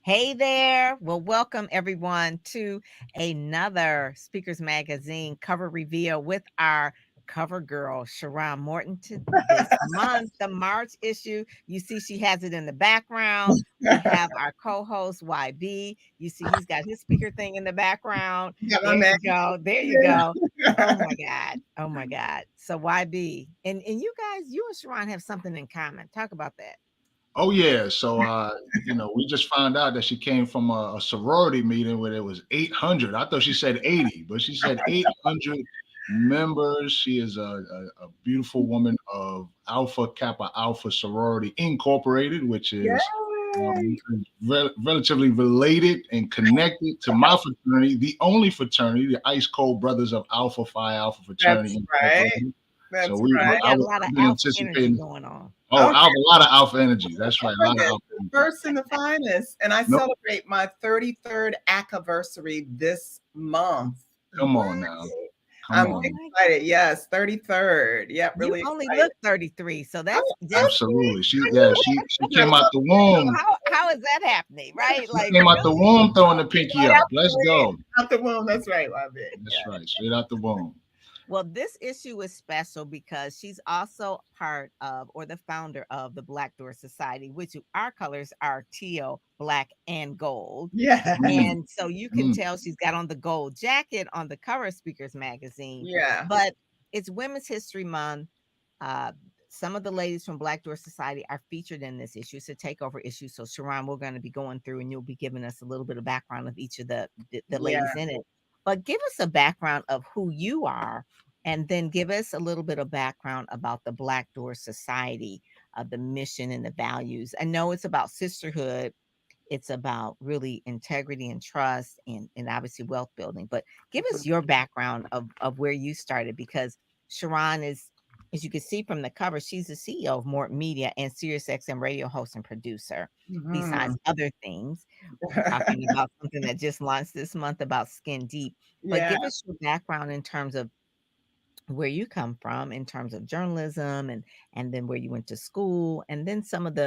Hey there. Well, welcome everyone to another Speakers Magazine cover reveal with our cover girl, Sharrarne Morton, to this month, the March issue. You see, she has it in the background. We have our co-host, YB. You see, he's got his speaker thing in the background. There you go. There you go. Oh my God. Oh my God. So YB, and you guys, you and Sharrarne have something in common. Talk about that. Oh yeah, so we just found out that she came from a sorority meeting where there was 800. I thought she said 80, but she said 800 members. She is a beautiful woman of Alpha Kappa Alpha Sorority Incorporated, which is relatively related and connected to my fraternity, the only fraternity, the Ice Cold Brothers of Alpha Phi Alpha Fraternity Incorporated. That's So right. Got a lot of alpha energy going on. Oh, a lot of alpha energy. That's right. A lot of alpha energy. First and the finest. And I celebrate my 33rd anniversary this month. Come on now. I'm excited. Yes, 33rd. Yeah, really. You only look 33, so that's absolutely. She came out the womb. How is that happening? Right? Like came out the womb throwing the pinky up. Let's go. Out the womb. That's right, love it. That's right. Straight out the womb. Well, this issue is special because she's also part of or the founder of the Black Door Society, which our colors are teal, black, and gold. Yeah. And so you can tell she's got on the gold jacket on the cover of Speakers Magazine. Yeah. But it's Women's History Month. Some of the ladies from Black Door Society are featured in this issue. It's a takeover issue. So Sharrarne, we're going to be going through and you'll be giving us a little bit of background of each of the ladies in it. But give us a background of who you are, and then give us a little bit of background about the Black Door Society, the mission and the values. I know it's about sisterhood. It's about really integrity and trust and obviously wealth building. But give us your background of where you started, because Sharrarne is, as you can see from the cover, she's the CEO of Morton Media and SiriusXM radio host and producer, besides other things. We're talking about something that just launched this month about Skin Deep. But give us your background in terms of where you come from, in terms of journalism, and then where you went to school, and then some of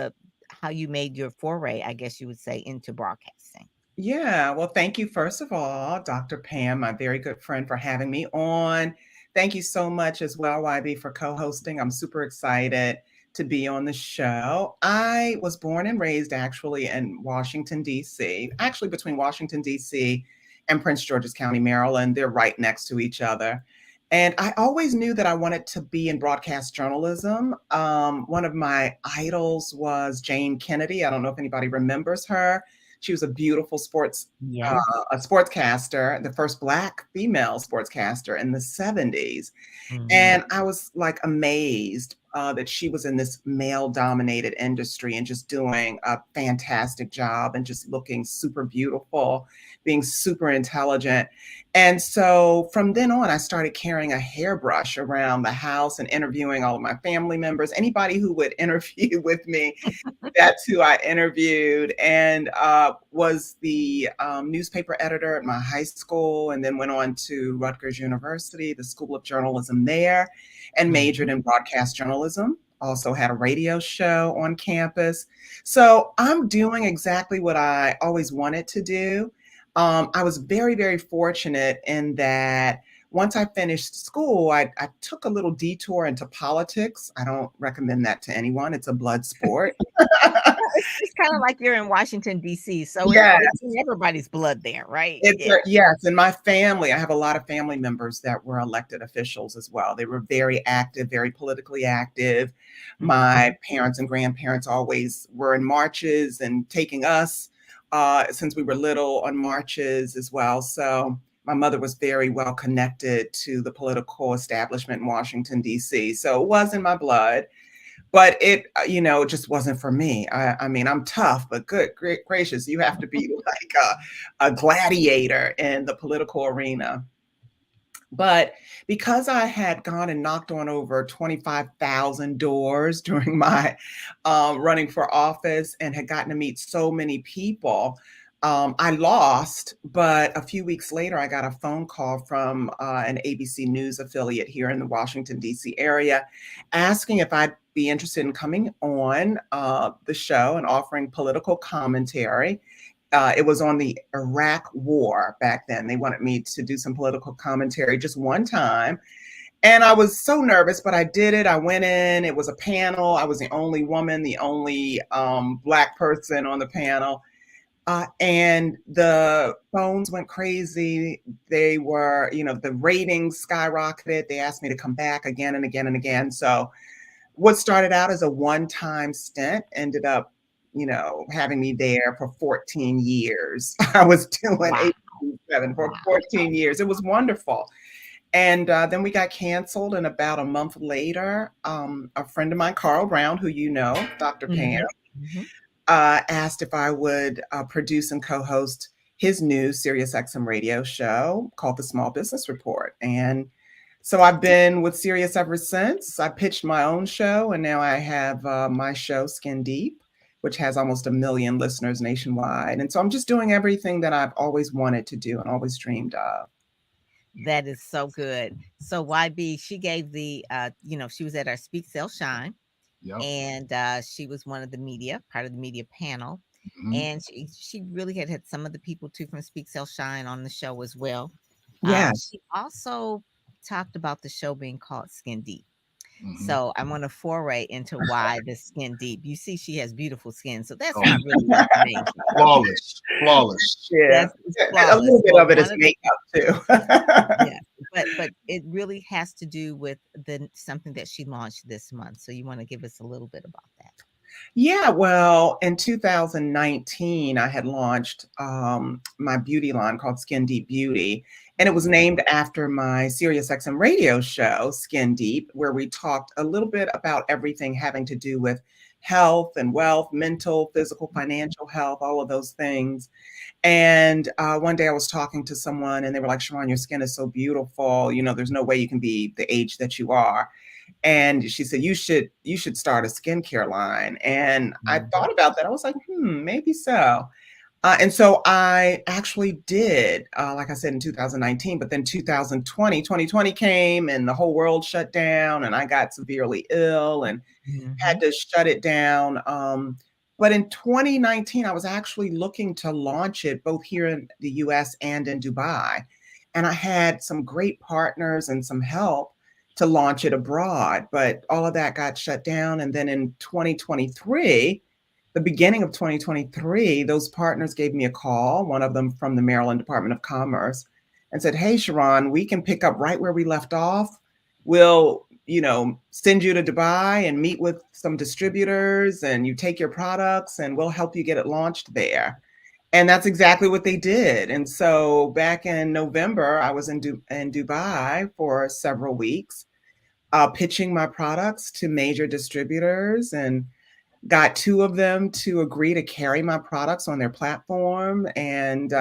how you made your foray, I guess you would say, into broadcasting. Yeah. Well, thank you, first of all, Dr. Pam, my very good friend, for having me on. Thank you so much as well, YB, for co-hosting. I'm super excited to be on the show. I was born and raised actually in Washington, D.C., actually between Washington, D.C. and Prince George's County, Maryland. They're right next to each other. And I always knew that I wanted to be in broadcast journalism. One of my idols was Jane Kennedy. I don't know if anybody remembers her. She was a beautiful sportscaster, the first Black female sportscaster in the 70s. And I was like amazed that she was in this male-dominated industry and just doing a fantastic job and just looking super beautiful, being super intelligent. And so from then on, I started carrying a hairbrush around the house and interviewing all of my family members. Anybody who would interview with me, that's who I interviewed, and was the newspaper editor at my high school, and then went on to Rutgers University, the School of Journalism there, and majored in broadcast journalism. Also had a radio show on campus. So I'm doing exactly what I always wanted to do. I was very, very fortunate in that once I finished school, I took a little detour into politics. I don't recommend that to anyone. It's a blood sport. It's kind of like you're in Washington, D.C. So it's everybody's blood there, right? Yes. And my family, I have a lot of family members that were elected officials as well. They were very active, very politically active. My parents and grandparents always were in marches and taking us since we were little on marches as well. So my mother was very well connected to the political establishment in Washington, D.C. So it was in my blood. but it, it just wasn't for me. I mean, I'm tough, but good, great gracious, you have to be like a gladiator in the political arena. But because I had gone and knocked on over 25,000 doors during my running for office and had gotten to meet so many people, I lost. But a few weeks later, I got a phone call from an ABC News affiliate here in the Washington, D.C. area asking if I'd be interested in coming on the show and offering political commentary. It was on the Iraq War back then. They wanted me to do some political commentary just one time. And I was so nervous, but I did it. I went in. It was a panel. I was the only woman, the only Black person on the panel. And the phones went crazy. They were, the ratings skyrocketed. They asked me to come back again and again and again. So what started out as a one-time stint ended up having me there for 14 years. I was doing Wow. 8-7 for 14 years. It was wonderful. And then we got canceled. And about a month later, a friend of mine, Carl Brown, who you know, Dr. Pam, asked if I would produce and co-host his new SiriusXM radio show called The Small Business Report. And so I've been with Sirius ever since. I pitched my own show, and now I have my show, Skin Deep, which has almost 1 million listeners nationwide. And so I'm just doing everything that I've always wanted to do and always dreamed of. That is so good. So YB, she gave the, she was at our Speak, Sell, Shine. Yep. And she was one of the media, part of the media panel. And she really had some of the people too from Speak, Sell, Shine on the show as well. Yeah. She also talked about the show being called Skin Deep. So I want to foray into why the Skin Deep. You see, she has beautiful skin, so that's not really what's amazing. Flawless. Yeah, flawless. A little bit of it is makeup too. Yeah, but it really has to do with something that she launched this month. So you want to give us a little bit about that? Yeah, well, in 2019, I had launched my beauty line called Skin Deep Beauty, and it was named after my SiriusXM radio show, Skin Deep, where we talked a little bit about everything having to do with health and wealth, mental, physical, financial health, all of those things. And one day I was talking to someone and they were like, Sharrarne, your skin is so beautiful. There's no way you can be the age that you are. And she said, you should start a skincare line. And I thought about that. I was like, maybe so. And so I actually did, like I said, in 2019, but then 2020 came and the whole world shut down and I got severely ill and had to shut it down. But in 2019, I was actually looking to launch it both here in the US and in Dubai. And I had some great partners and some help to launch it abroad, but all of that got shut down. And then in 2023, the beginning of 2023, those partners gave me a call, one of them from the Maryland Department of Commerce, and said, hey, Sharrarne, we can pick up right where we left off. We'll, send you to Dubai and meet with some distributors and you take your products and we'll help you get it launched there. And that's exactly what they did. And so back in November, I was in Dubai for several weeks, pitching my products to major distributors and got 2 of them to agree to carry my products on their platform, and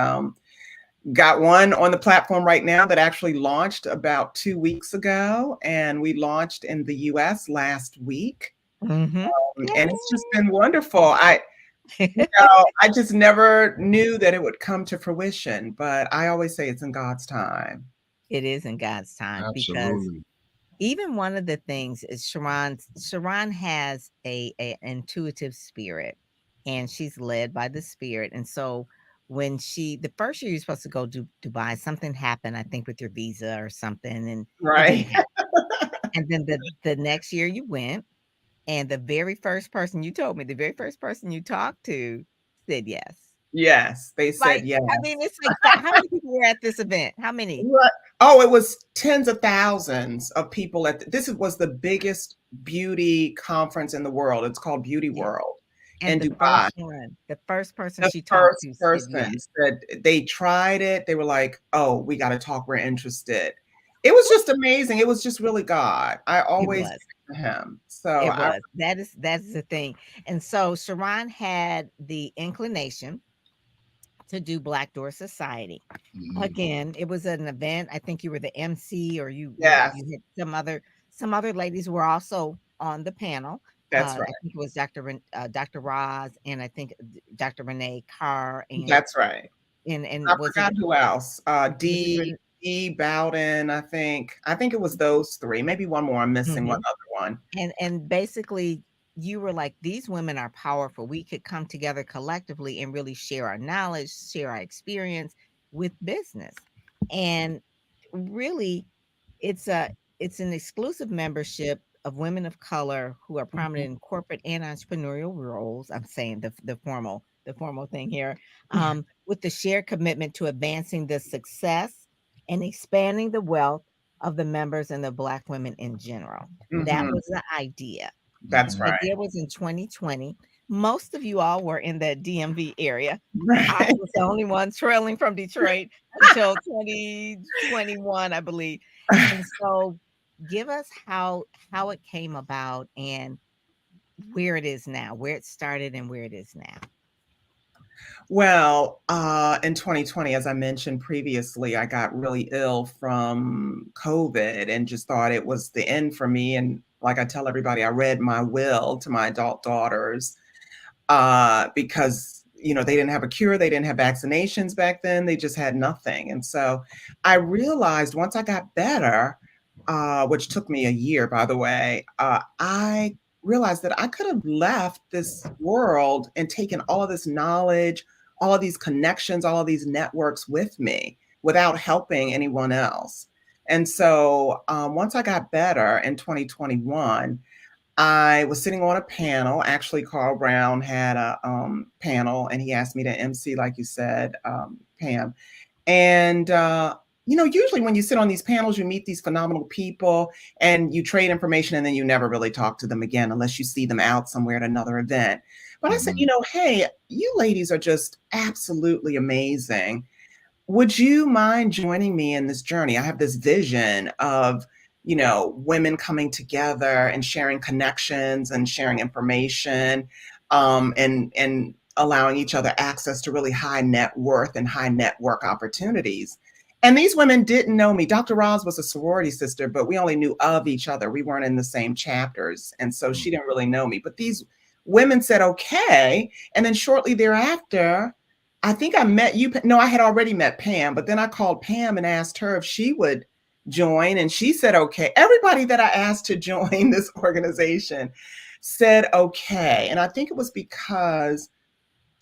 got one on the platform right now that actually launched about 2 weeks ago. And we launched in the US last week. And it's just been wonderful. I just never knew that it would come to fruition, but I always say it's in God's time. It is in God's time. Absolutely. Because even one of the things is Sharrarne has a intuitive spirit and she's led by the spirit. And so when the first year you're supposed to go to Dubai, something happened, I think with your visa or something. And right. And then the next year you went. And the very first person you told me, the very first person you talked to said yes. Yes, they said yes. I mean, it's like, how many people were at this event? How many? Oh, it was tens of thousands of people this was the biggest beauty conference in the world. It's called Beauty World in Dubai. The first person she talked to said they tried it. They were like, oh, we got to talk. We're interested. It was just amazing. It was just really God. I always to him. So It I was. That is the thing. And so Sharrarne had the inclination to do Black Door Society. Mhm. Again, it was an event. I think you were the MC, or yes, you had some other ladies were also on the panel. that's right. I think it was Dr. Roz, and I think Dr. Renee Carr, That's right. I and was it forgot who else. was it D Bowden, I think. I think it was those three. Maybe one more. I'm missing one Mhm. other one. And basically you were like, these women are powerful. We could come together collectively and really share our knowledge, share our experience with business. And really, it's a it's an exclusive membership of women of color who are Mhm. prominent in corporate and entrepreneurial roles. I'm saying the formal thing here, with the shared commitment to advancing the success and expanding the wealth of the members and the Black women in general. That Mhm. was the idea. That's The Mhm. right. idea was in 2020. Most of you all were in the DMV area. I Right. was the only one trailing from Detroit until 2021, I believe. And so give us how it came about and where it is now, where it started and where it is now. Well, in 2020, as I mentioned previously, I got really ill from COVID and just thought it was the end for me. And like I tell everybody, I read my will to my adult daughters because they didn't have a cure, they didn't have vaccinations back then, they just had nothing. And so I realized once I got better, which took me a year, by the way, I realized that I could have left this world and taken all of this knowledge, all of these connections, all of these networks with me without helping anyone else. And so once I got better in 2021, I was sitting on a panel. Actually, Carl Brown had a panel, and he asked me to MC, like you said, Pam. And usually when you sit on these panels, you meet these phenomenal people, and you trade information, and then you never really talk to them again unless you see them out somewhere at another event. But I said, Mhm. hey, you ladies are just absolutely amazing. Would you mind joining me in this journey? I have this vision of, women coming together and sharing connections and sharing information, and allowing each other access to really high net worth and high network opportunities. And these women didn't know me. Dr. Roz was a sorority sister, but we only knew of each other. We weren't in the same chapters. And so she didn't really know me. But these women said, okay. And then shortly thereafter, I think I met you. No, I had already met Pam, but then I called Pam and asked her if she would join, and she said okay. Everybody that I asked to join this organization said okay. And I think it was because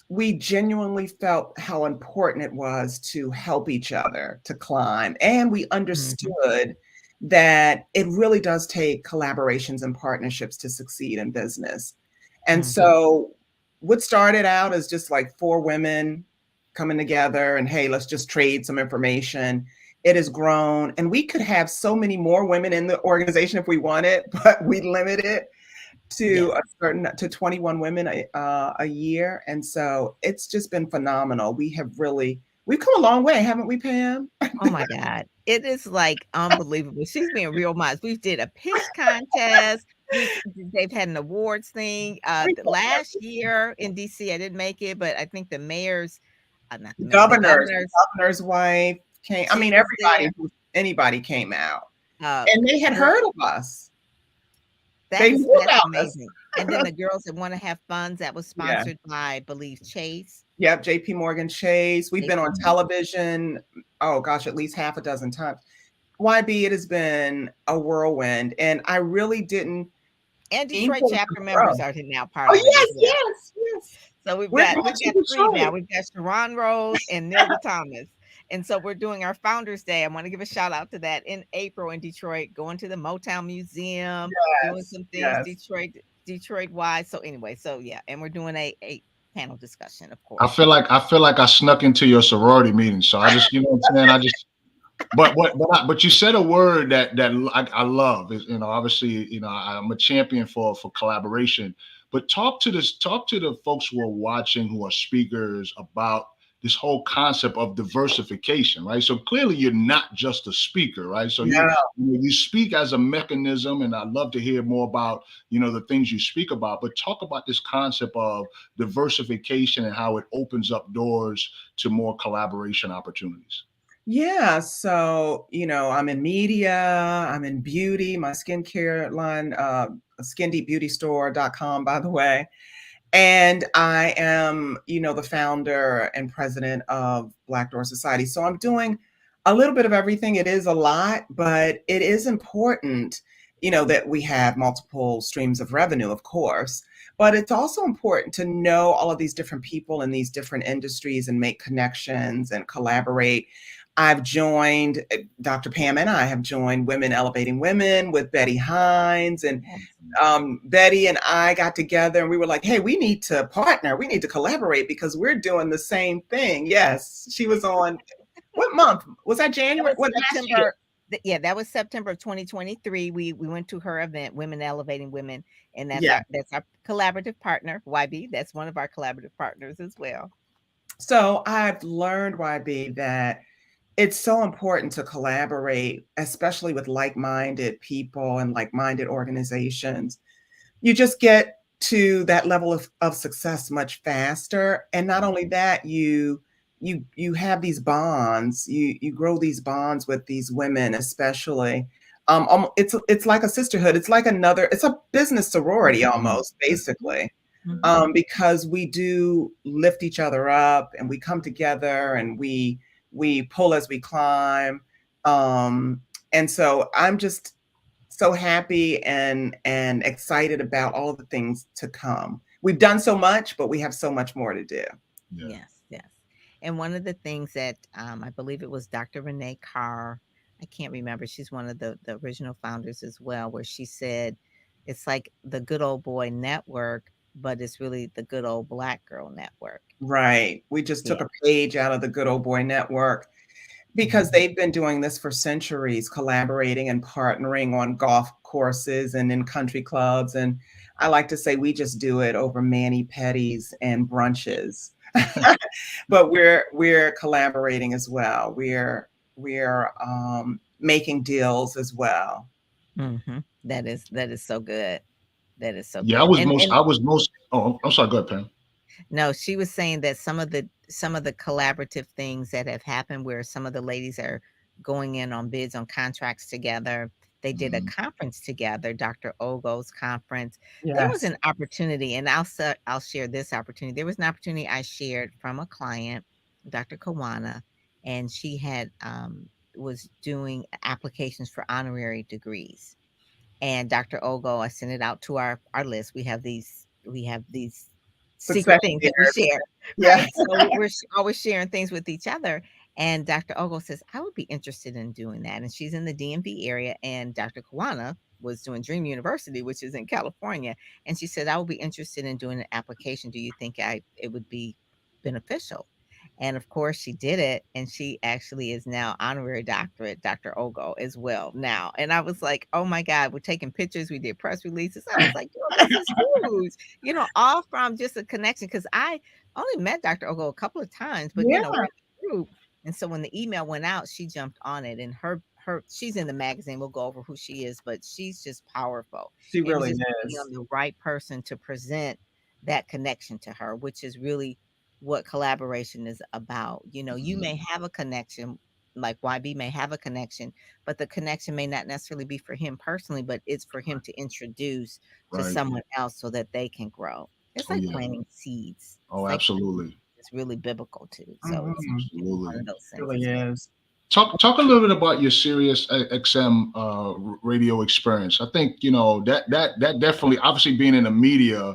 we genuinely felt how important it was to help each other to climb. And we Mhm, understood that it really does take collaborations and partnerships to succeed in business. And mhm, so what started out as just like four women coming together and hey, let's just trade some information. It has grown, and we could have so many more women in the organization if we wanted, but we limited it to yes. to 21 women a year. And so it's just been phenomenal. We've come a long way, haven't we, Pam? Oh my god. It is, like, unbelievable. She's being real modest. We did a pitch contest. They've had an awards thing. The last year in DC, I didn't make it, but I think the mayor's not the mayor, the The governor's, governor's wife came. I she mean, was there. anybody came out, Uh, and they had girl, heard of us. that They is knew that's about us. amazing. And then the girls that wanna have funds, that was Yeah. sponsored by, I believe, Chase. Yep. JP Morgan Chase. We've been JP on Morgan. television. Oh gosh, at least half a dozen times. YB, it has been a whirlwind, and I really didn't And aim Detroit for it to chapter members grow. are now part Oh of it as yes, well. yes, yes. So we've We're got back we've to got 3 now. Detroit. We've got Sharrarne Rose and Nilda Thomas. And so we're doing our Founders Day. I want to give a shout out to that in April in Detroit, going to the Motown Museum, doing Yes, some things yes. Detroit wide. So anyway, so yeah, and we're doing a panel discussion, of I course. feel like I snuck into your sorority meeting, so I just, you know what I'm saying. I just, but you said a word that I love is, obviously, I'm a champion for collaboration. But talk to the folks who are watching, who are speakers, about this whole concept of diversification, right? So clearly you're not just a speaker, right? So Yeah. you speak as a mechanism, and I'd love to hear more about, the things you speak about, but talk about this concept of diversification and how it opens up doors to more collaboration opportunities. Yeah, so, I'm in media, I'm in beauty, my skincare line, skindeepbeautystore.com, by the way. And I am, the founder and president of Black Door Society. So I'm doing a little bit of everything. It is a lot, but it is important, that we have multiple streams of revenue, of course. But it's also important to know all of these different people in these different industries and make connections and collaborate. I've joined, Dr. Pam and I have joined Women Elevating Women with Betty Hines, and Betty and I got together and we were like, hey, we need to partner. We need to collaborate because we're doing the same thing. Yes. She was on, what month? Was that January? That was September. Yeah, that was September of 2023. We went to her event, Women Elevating Women, and that's our collaborative partner, YB. That's one of our collaborative partners as well. So I've learned, YB, that it's so important to collaborate, especially with like-minded people and like-minded organizations. You just get to that level of success much faster. And not only that, you have these bonds, you grow these bonds with these women, especially. It's like a sisterhood. It's like it's a business sorority almost, basically. Because we do lift each other up and we come together and we pull as we climb. And so I'm just so happy and excited about all the things to come. We've done so much, but we have so much more to do. Yeah. Yes. And one of the things that I believe it was Dr. Renee Carr, I can't remember, she's one of the original founders as well, where she said it's like the Good Old Boy Network, but it's really the Good Old Black Girl Network. Right. We just took a page out of the Good Old Boy Network because they've been doing this for centuries, collaborating and partnering on golf courses and in country clubs. And I like to say we just do it over mani-pedis and brunches. But we're collaborating as well. We're making deals as well. That is so good. That is so Yeah, good. I was most. Oh, I'm sorry. Go ahead, Pam. No, she was saying that some of the collaborative things that have happened where some of the ladies are going in on bids on contracts together. They did a conference together, Dr. Ogo's conference. Yes. There was an opportunity, and I'll share this opportunity. There was an opportunity I shared from a client, Dr. Kawana, and she had was doing applications for honorary degrees. And Dr. Ogo, I sent it out to our list. We have these secret things that we share. Yeah. Right? So we're always sharing things with each other. And Dr. Ogo says, I would be interested in doing that. And she's in the DMV area. And Dr. Kawana was doing Dream University, which is in California. And she said, I would be interested in doing an application. Do you think it would be beneficial? And of course, she did it. And she actually is now honorary doctorate, Dr. Ogo, as well now. And I was like, oh my God, we're taking pictures. We did press releases. I was like, this is huge. All from just a connection. Because I only met Dr. Ogo a couple of times, but we're in the group. And so when the email went out, she jumped on it. And she's in the magazine. We'll go over who she is, but she's just powerful. She really is. Being the right person to present that connection to her, which is really what collaboration is about. You may have a connection, like YB may have a connection, but the connection may not necessarily be for him personally, but it's for him to introduce to someone else so that they can grow. It's like planting seeds. Oh, absolutely. It's really biblical too. So it's one of those things. It really is. Talk a little bit about your Sirius XM radio experience. I think that definitely, obviously being in the media,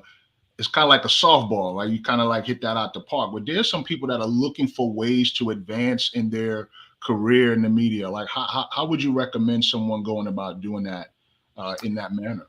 it's kind of like a softball, right? You kind of like hit that out the park. But there's some people that are looking for ways to advance in their career in the media. Like how would you recommend someone going about doing that in that manner?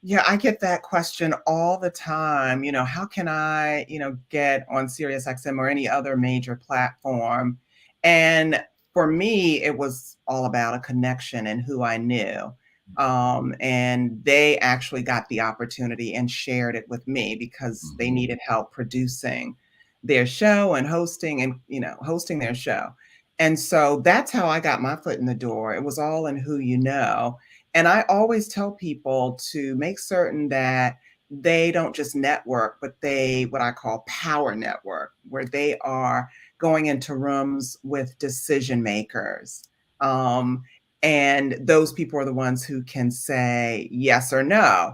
Yeah, I get that question all the time. How can I, get on Sirius XM or any other major platform? And for me, it was all about a connection and who I knew. And they actually got the opportunity and shared it with me because they needed help producing. their show and hosting and, hosting their show. And so that's how I got my foot in the door. It was all in who you know. And I always tell people to make certain that they don't just network, but they, what I call power network, where they are going into rooms with decision makers. And those people are the ones who can say yes or no.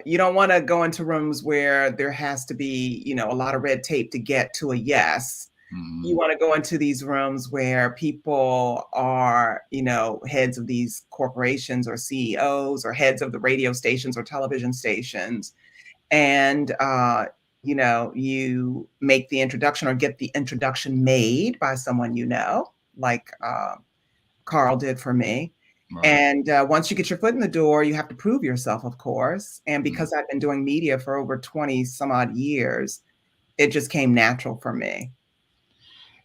You don't want to go into rooms where there has to be, a lot of red tape to get to a yes. You want to go into these rooms where people are, heads of these corporations or CEOs or heads of the radio stations or television stations. And, you make the introduction or get the introduction made by someone like Carl did for me. Right. And once you get your foot in the door, you have to prove yourself, of course. And because I've been doing media for over 20 some odd years, it just came natural for me.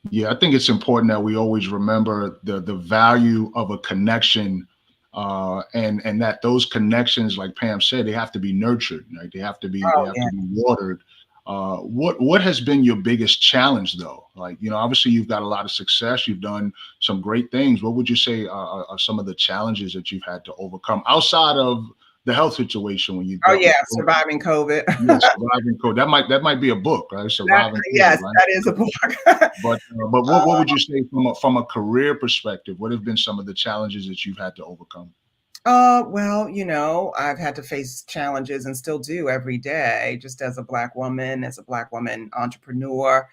Yeah, I think it's important that we always remember the value of a connection, and that those connections, like Pam said, they have to be nurtured, right? They have to be Oh, to be watered. What has been your biggest challenge, though? Like, obviously you've got a lot of success, you've done some great things. What would you say are some of the challenges that you've had to overcome outside of the health situation when you Oh dealt with yeah, COVID? surviving COVID. Yes, surviving COVID. That might be a book, right? Surviving COVID, Yes, right? that is a book. But what would you say from a career perspective? What have been some of the challenges that you've had to overcome? Well, I've had to face challenges and still do every day, just as a Black woman, entrepreneur.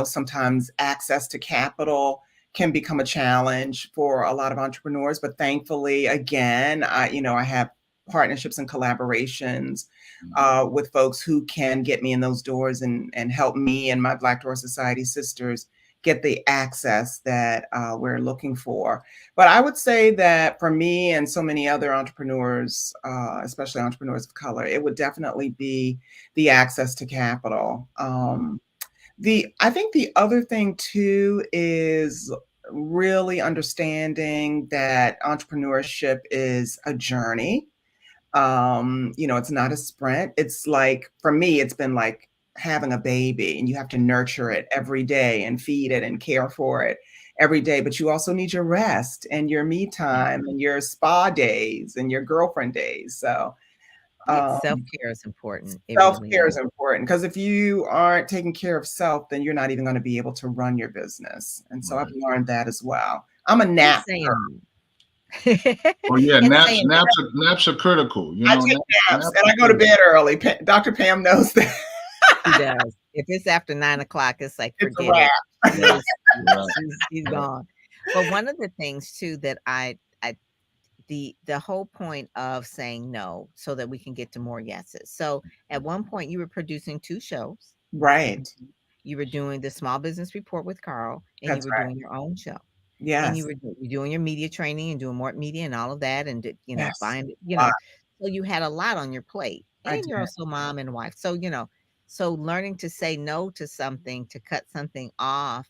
Sometimes access to capital can become a challenge for a lot of entrepreneurs, but thankfully, again, I have partnerships and collaborations with folks who can get me in those doors and help me and my Black Door Society sisters get the access that we're looking for. But I would say that for me and so many other entrepreneurs, especially entrepreneurs of color, it would definitely be the access to capital. I think the other thing too is really understanding that entrepreneurship is a journey. It's not a sprint. It's like, for me, it's been like having a baby, and you have to nurture it every day and feed it and care for it every day. But you also need your rest and your me time and your spa days and your girlfriend days. So self-care is important. It really self-care is. is important, because if you aren't taking care of self, then you're not even going to be able to run your business. And so I've learned that as well. I'm a And nap. saying Oh yeah, and naps saying naps are critical. I take naps and I go to bed early. Dr. Pam knows that. she does. If it's after 9 o'clock, it's like, It's a forget it. wrap. She's gone. But one of the things too that the whole point of saying no so that we can get to more yeses. So at one point you were producing 2 shows. Right. You were doing the Small Business Report with Carl, and you That's were right. doing your own show. And you Yes. were doing your media training and doing more media and all of that, and Yes. buying, Lot. so you had a lot on your plate, I and you're did. also mom and wife. So, so learning to say no to something, to cut something off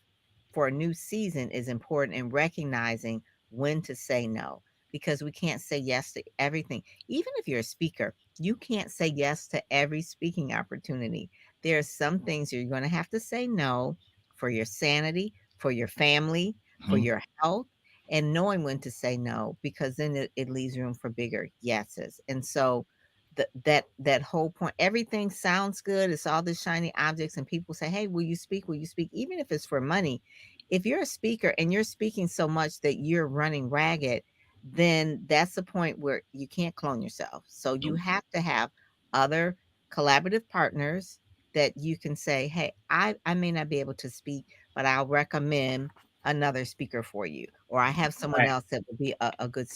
for a new season is important, and recognizing when to say no, because we can't say yes to everything. Even if you're a speaker, you can't say yes to every speaking opportunity. There are some things you're going to have to say no for your sanity, for your family, for your health, and knowing when to say no, because then it leaves room for bigger yeses. And so that whole point, everything sounds good. It's all the shiny objects, and people say, hey, will you speak? Will you speak? Even if it's for money. If you're a speaker and you're speaking so much that you're running ragged, then that's the point where you can't clone yourself. So you have to have other collaborative partners that you can say, hey, I may not be able to speak, but I'll recommend another speaker for you, or I have someone Right. else that would be a good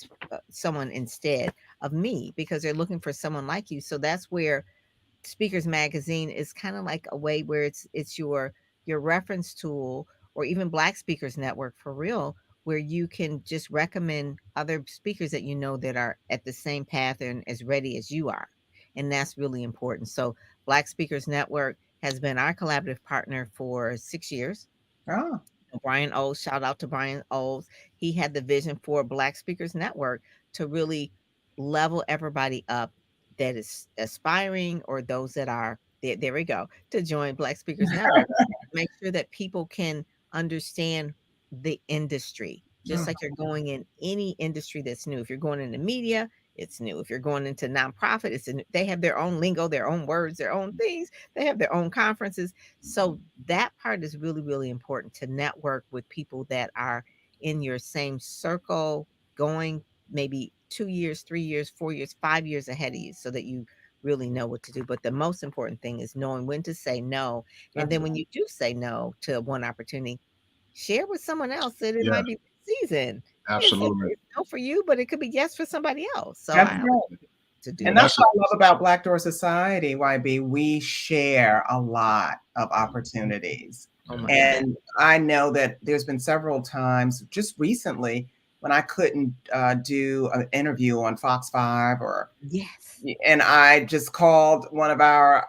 someone instead of me, because they're looking for someone like you. So that's where Speakers Magazine is kind of like a way where it's your reference tool, or even Black Speakers Network for real, where you can just recommend other speakers that that are at the same path and as ready as you are. And that's really important. So Black Speakers Network has been our collaborative partner for 6 years. Oh, Brian Oles, shout out to Brian Oles. He had the vision for Black Speakers Network to really level everybody up that is aspiring, or those that are there we go, to join Black Speakers Network. Make sure that people can understand the industry, just Mhm. like you're going in any industry that's new. If you're going into media, it's new. If you're going into nonprofit, they have their own lingo, their own words, their own things. They have their own conferences. So that part is really, really important, to network with people that are in your same circle, going maybe 2 years, 3 years, 4 years, 5 years ahead of you, so that you really know what to do. But the most important thing is knowing when to say no. And That's then when you do say no to one opportunity, share with someone else that it Yeah, might be the season. absolutely. It's no for you, but it could be yes for somebody else. So that's I right. like to do And And that's that. that's what I love about Black Door Society, YB. We share a lot of opportunities. Oh yeah, my God. And I know that there's been several times just recently when I couldn't do an interview on Fox 5 Yes. and I just called one of our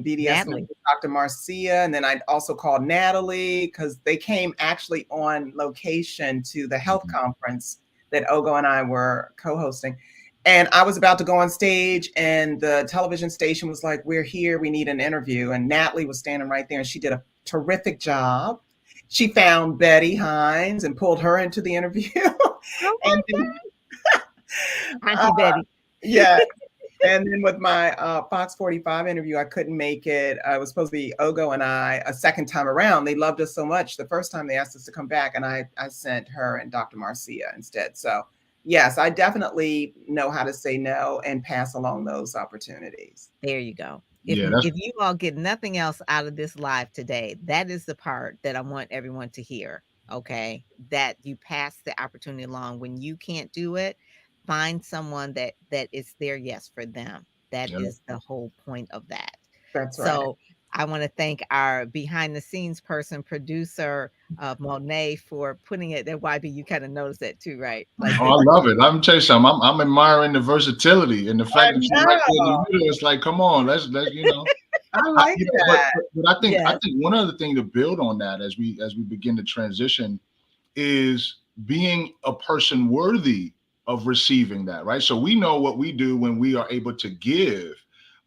BDS Natalie. members, Dr. Marcia, and then I also called Natalie because they came actually on location to the health Mhm. conference that Ogo and I were co-hosting. And I was about to go on stage, and the television station was like, "We're here. We need an interview." And Natalie was standing right there, and she did a terrific job. She found Betty Hines and pulled her into the interview. Oh And my then, God. uh, Auntie Betty. yeah, and then with my Fox 45 interview, I couldn't make it. It was supposed to be Ogo and I a second time around. They loved us so much. The first time they asked us to come back, and I sent her and Dr. Marcia instead. So, yes, I definitely know how to say no and pass along those opportunities. There you go. Yeah, that's If you all get nothing else out of this live today, that is the part that I want everyone to hear. Okay. That you pass the opportunity along. When you can't do it, find someone that is there, yes, for them. That yeah. is the whole point of that. That's right. So I want to thank our behind the scenes person, producer Monet, for putting it there. YB, you kind of noticed that too, right? Like Oh, I love it. I'm gonna tell you something. I'm admiring the versatility and the I fact that you're right there in the know. middle. It's like, come on, let's I like But, that. but I yes. think one other thing to build on that as we begin to transition is being a person worthy of receiving that, right? So we know what we do when we are able to give.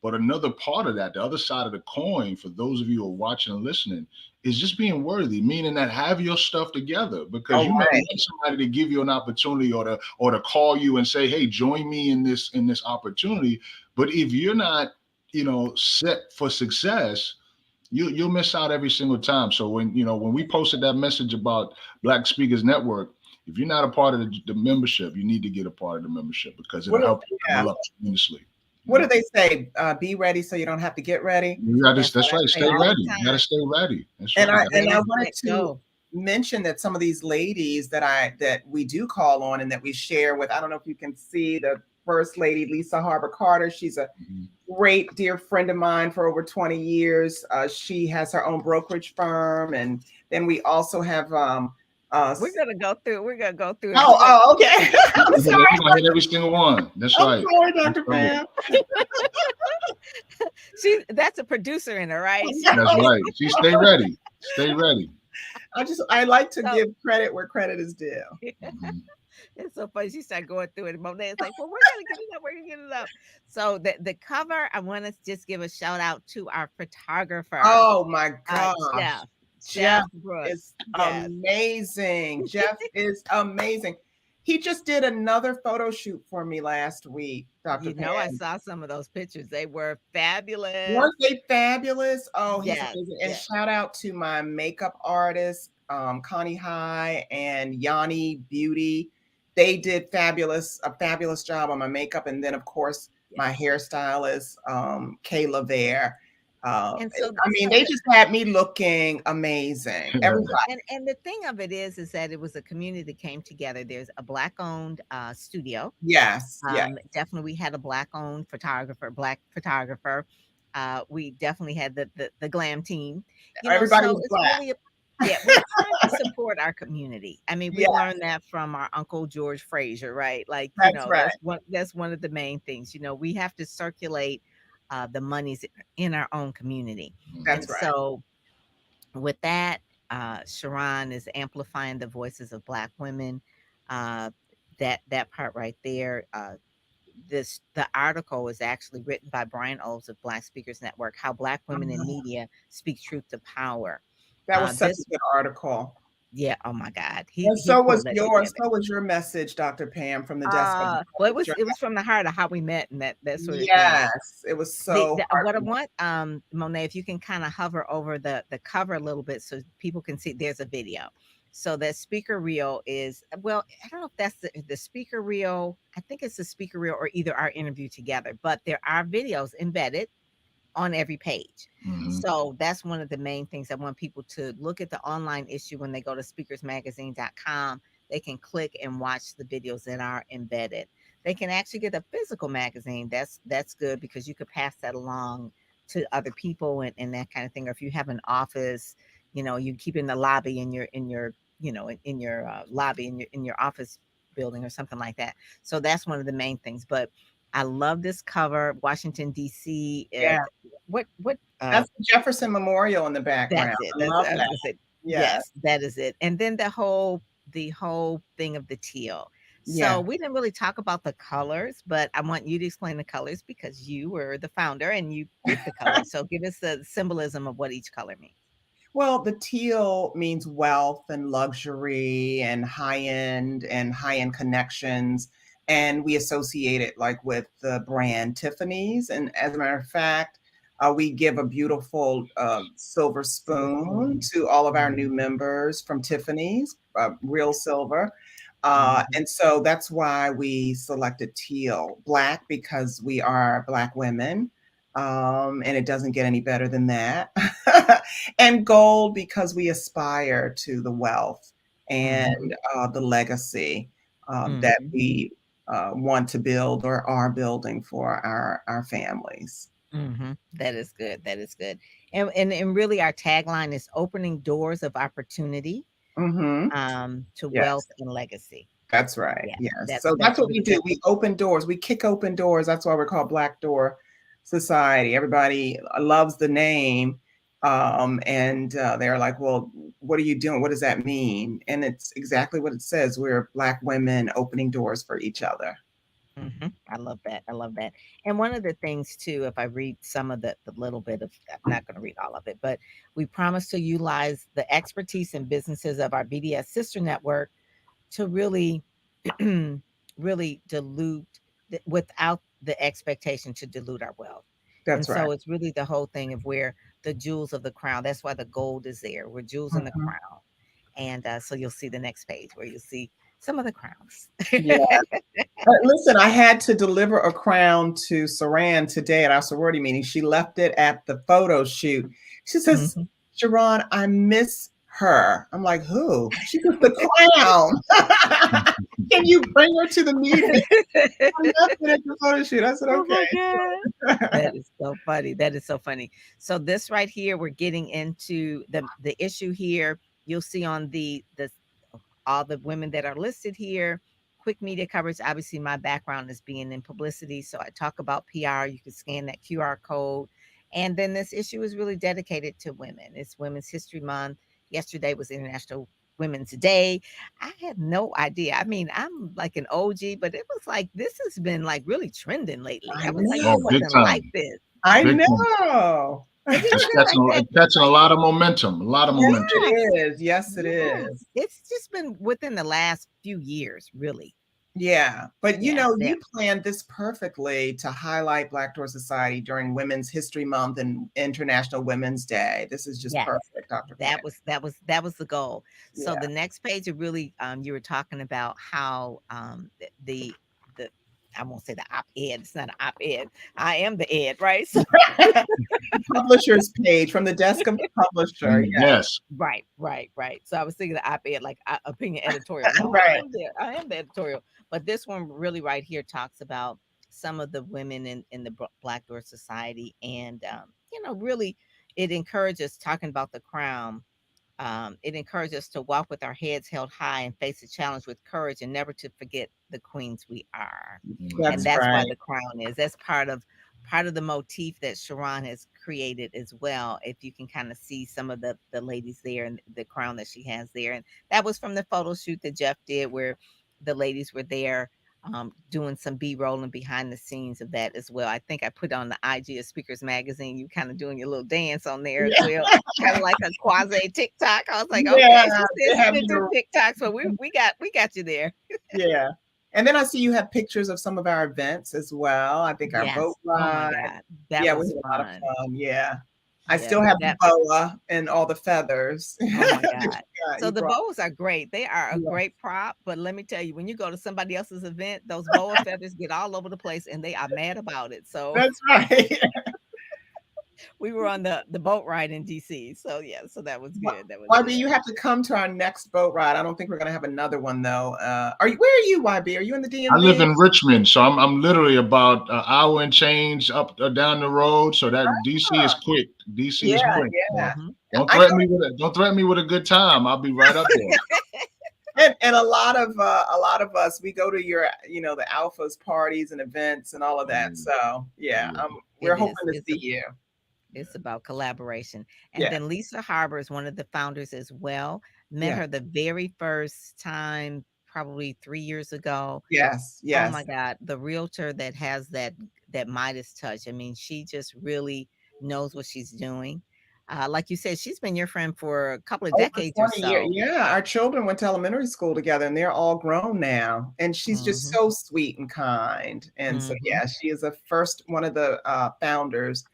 But another part of that, the other side of the coin, for those of you who are watching and listening, is just being worthy, meaning that have your stuff together, because All you may right. want somebody to give you an opportunity or to call you and say, hey, join me in this opportunity. But if you're not, set for success, you'll miss out every single time. So when we posted that message about Black Speakers Network, if you're not a part of the membership, you need to get a part of the membership because it'll What, help you yeah. level up tremendously. What do they say? Be ready so you don't have to get ready. That's What I right. say Stay all ready. the You got to time. stay ready. That's And right. I Ready, wanted set, to go. mention that some of these ladies that we do call on and that we share with. I don't know if you can see the First Lady Lisa Harbor Carter. She's a Mhm. great dear friend of mine for over 20 years. She has her own brokerage firm, and then we also have We're gonna go through. We're gonna go through it. okay. I'm sorry. We're gonna hit every single one. That's I'm right. sorry, That's Dr. right. Pam. That's a producer in her, right? That's right. See, stay ready. Stay ready. I like to So give credit where credit is due. Mhm. it's so funny. She started going through it. And Monet's like, well, we're gonna get it up. We're gonna get it up. So the cover, I want to just give a shout out to our photographer, Oh my gosh. Chef. Jeff Chef Brooks. is Yes. amazing. Jeff is amazing. He just did another photo shoot for me last week, Dr. You know, I Pam. saw some of those pictures. They were fabulous. Weren't they fabulous? Oh, he's Yes, amazing. And yes. shout out to my makeup artist, Connie High and Yanni Beauty. They did a fabulous job on my makeup. And then, of course, my Yes. hairstylist, Kayla there. And so, I mean, they just had me looking amazing. Everybody. and the thing of it is that it was a community that came together. There's a black owned studio. Yes, yes. Definitely we had a black owned black photographer. We definitely had the glam team. Everybody So was it's black. really yeah, we're trying to support our community. I mean, we Yes, learned that from our Uncle George Frazier, right? Like, that's right. that's one of the main things. We have to circulate the monies in our own community. And That's right. so with that, Sharrarne is amplifying the voices of Black women. Uh, that part right there. the article is actually written by Brian Oles of Black Speakers Network, How Black Women in Oh, Media Speak Truth to Power. that was such a This good article. Yeah, oh my God, And he so was pulled that yours. together. So was your message, Dr. Pam, from the desk of the Well, publisher. it was from the heart of how we met and that sort of thing. Yes, it was so What I heartwarming. want, Monet, if you can kind of hover over the cover a little bit so people can see there's a video. So that speaker reel is, well, I don't know if that's the speaker reel. I think it's the speaker reel or either our interview together, but there are videos embedded on every page. Hmm. So that's one of the main things I want people to look at the online issue when they go to speakersmagazine.com. They can click and watch the videos that are embedded. They can actually get a physical magazine. That's good because you could pass that along to other people and that kind of thing. Or if you have an office, you keep in the lobby in your lobby in your office building or something like that. So that's one of the main things. But I love this cover, Washington D.C. Yeah, What that's the Jefferson Memorial in the background. That's it. I That's love I was that. gonna say. Yeah, Yes, that is it. And then the whole thing of the teal. So yeah. we didn't really talk about the colors, but I want you to explain the colors because you were the founder and you picked the colors. So give us the symbolism of what each color means. Well, the teal means wealth and luxury and high end connections. And we associate it like with the brand Tiffany's. And as a matter of fact, we give a beautiful silver spoon to all of our new members from Tiffany's, real silver. Mhm, And so that's why we selected teal. Black because we are Black women, and it doesn't get any better than that. And gold because we aspire to the wealth mhm, and the legacy that mhm, we want to build or are building for our families. mhm. That is good. That is good. And really our tagline is opening doors of opportunity Hmm. to wealth Yes. and legacy. That's right. Yeah, Yes. that's So that's that's what we really do. We open doors. We kick open doors. That's why we're called Black Door Society. Everybody loves the name. And they're like, well, what are you doing? What does that mean? And it's exactly what it says. We're Black women opening doors for each other. I love that. I love that. And one of the things too, if I read some of the little bit of, I'm not going to read all of it, but we promise to utilize the expertise and businesses of our BDS sister network to really, really dilute without the expectation to dilute our wealth. And That's right. so it's really the whole thing of where the jewels of the crown. That's why the gold is there. We're jewels in the Mhm. crown. And so you'll see the next page where you'll see some of the crowns. Yeah. Listen, I had to deliver a crown to Sharrarne today at our sorority meeting. She left it at the photo shoot. She says, Mhm. Sharrarne, I miss her. I'm like, who? She says, the crown. Can you bring her to the meeting? I left it at the photo shoot. I said, Oh my God. okay. That is so funny. That is so funny. So this right here, we're getting into the issue here. You'll see on the all the women that are listed here. Quick media coverage. Obviously, my background is being in publicity, so I talk about PR. You can scan that QR code, and then this issue is really dedicated to women. It's Women's History Month. Yesterday was International Women's Day. I had no idea. I mean, I'm like an OG, but it was like this has been like really trending lately. I I was like, Oh, it know. big wasn't like time. this. I Big time. know. Has it ever been like that? It's catching a lot of momentum. A lot of Yes, momentum. Yes, it is. Yes, it yes. is. It's just been within the last few years, really. Yeah, but Yeah, you planned this perfectly to highlight Black Door Society during Women's History Month and International Women's Day. This is just yes. perfect, Dr. Pam. That was the goal. So Yeah. the next page, it really, you were talking about how the I won't say the op-ed. It's not an op-ed. I am the ed, right? So The publisher's page from the desk of the publisher. Mm, Yeah, yes. right. So I was thinking the op-ed, like opinion editorial. No, I right. am there. I am the editorial. But this one really right here talks about some of the women in the Black Door Society, and really, it encourages talking about the crown. It encourages us to walk with our heads held high and face a challenge with courage, and never to forget the queens we are. And That's Mhm. that's why right. the crown is. That's part of the motif that Sharrarne has created as well. If you can kind of see some of the ladies there and the crown that she has there, and that was from the photo shoot that Jeff did, where the ladies were there doing some B-roll and behind the scenes of that as well. I think I put on the IG of Speakers Magazine, you kind of doing your little dance on there as Yeah. well, kind of like a quasi TikTok. I was like, okay, Yeah, she they said she have did do your TikTok, so we got you there. yeah. And then I see you have pictures of some of our events as well. I think our boat Yes. Oh my ride. God, that Yeah, we was had a lot of fun. fun. Yeah. I Yeah, still have the that. boa and all the feathers Oh my that God. So you the brought. boas are great. They are a Yeah, great prop, but let me tell you, when you go to somebody else's event, those boa feathers get all over the place and they are mad about it. So that's right. we were on the boat ride in DC. So yeah, so that was Why good. That was YB, good. you have to come to our next boat ride. I don't think we're gonna have another one though. Where are you, YB? Are you in the I live DMV? in Richmond, so I'm literally about an hour and change up or down the road. So that DC is Ah, quick. DC is yeah, quick. So Hmm. I go don't threaten me with a good time. I'll be right up there. and a lot of us we go to your the alphas parties and events and all of that. Mm, So yeah, yeah. we're It is. hoping to see you. It's about collaboration. And Yeah, then Lisa Harbour is one of the founders as well. Met yeah, her the very first time, probably 3 years ago. yes, Oh my yes. God, the realtor that has that Midas touch. I mean, she just really knows what she's doing. Like you said, she's been your friend for a couple of Over decades or 20 years. so. Yeah, our children went to elementary school together and they're all grown now. And she's just Hmm. so sweet and kind. And so Hmm. yeah, she is the first one of the founders.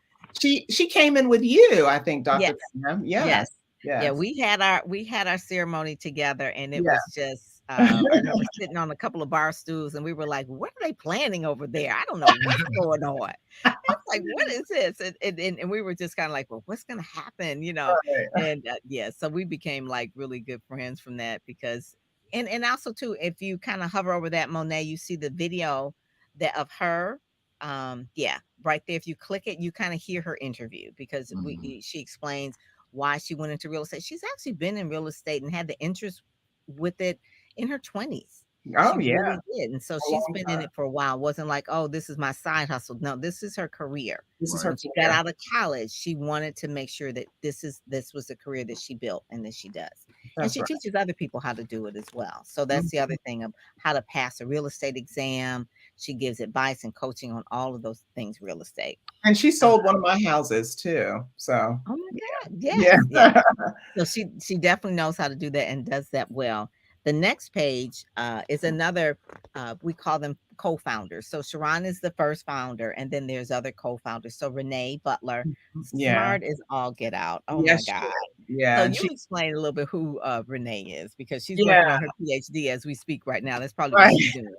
She came in with you, I think, Dr. Yes. Pam. Yes. Yes, Yeah, yes, we had our ceremony together and it yeah. was just I remember sitting on a couple of bar stools and we were like, what are they planning over there? I don't know what's going on. It's like, what is this? And we were just kind of like, well, what's gonna happen? Right. And yeah, so we became like really good friends from that because and also too, if you kind of hover over that Monet, you see the video that of her. Yeah, right there. If you click it, you kind of hear her interview because Mhm. she explains why she went into real estate. She's actually been in real estate and had the interest with it in her 20s. Oh She yeah, really did. And so a she's long been in time. it for a while. It wasn't like, oh, this is my side hustle. No, this is her career. This is Right. her When she got career. out of college, she wanted to make sure that this was a career that she built and that she does. And That's she right. teaches other people how to do it as well. So that's the Mhm. other thing of how to pass a real estate exam. She gives advice and coaching on all of those things real estate. And she Uh, sold one of my houses too. So oh my God. Yes. yeah. Yes. So she definitely knows how to do that and does that well. The next page is another we call them co-founders. So Sharrarne is the first founder, and then there's other co-founders. So Renee Butler, Yeah. smart as all get out. Oh my Yes, she God. is. Yeah. So And you she explain a little bit who Renee is because she's yeah, working on her PhD as we speak right now. That's probably what right. she's doing.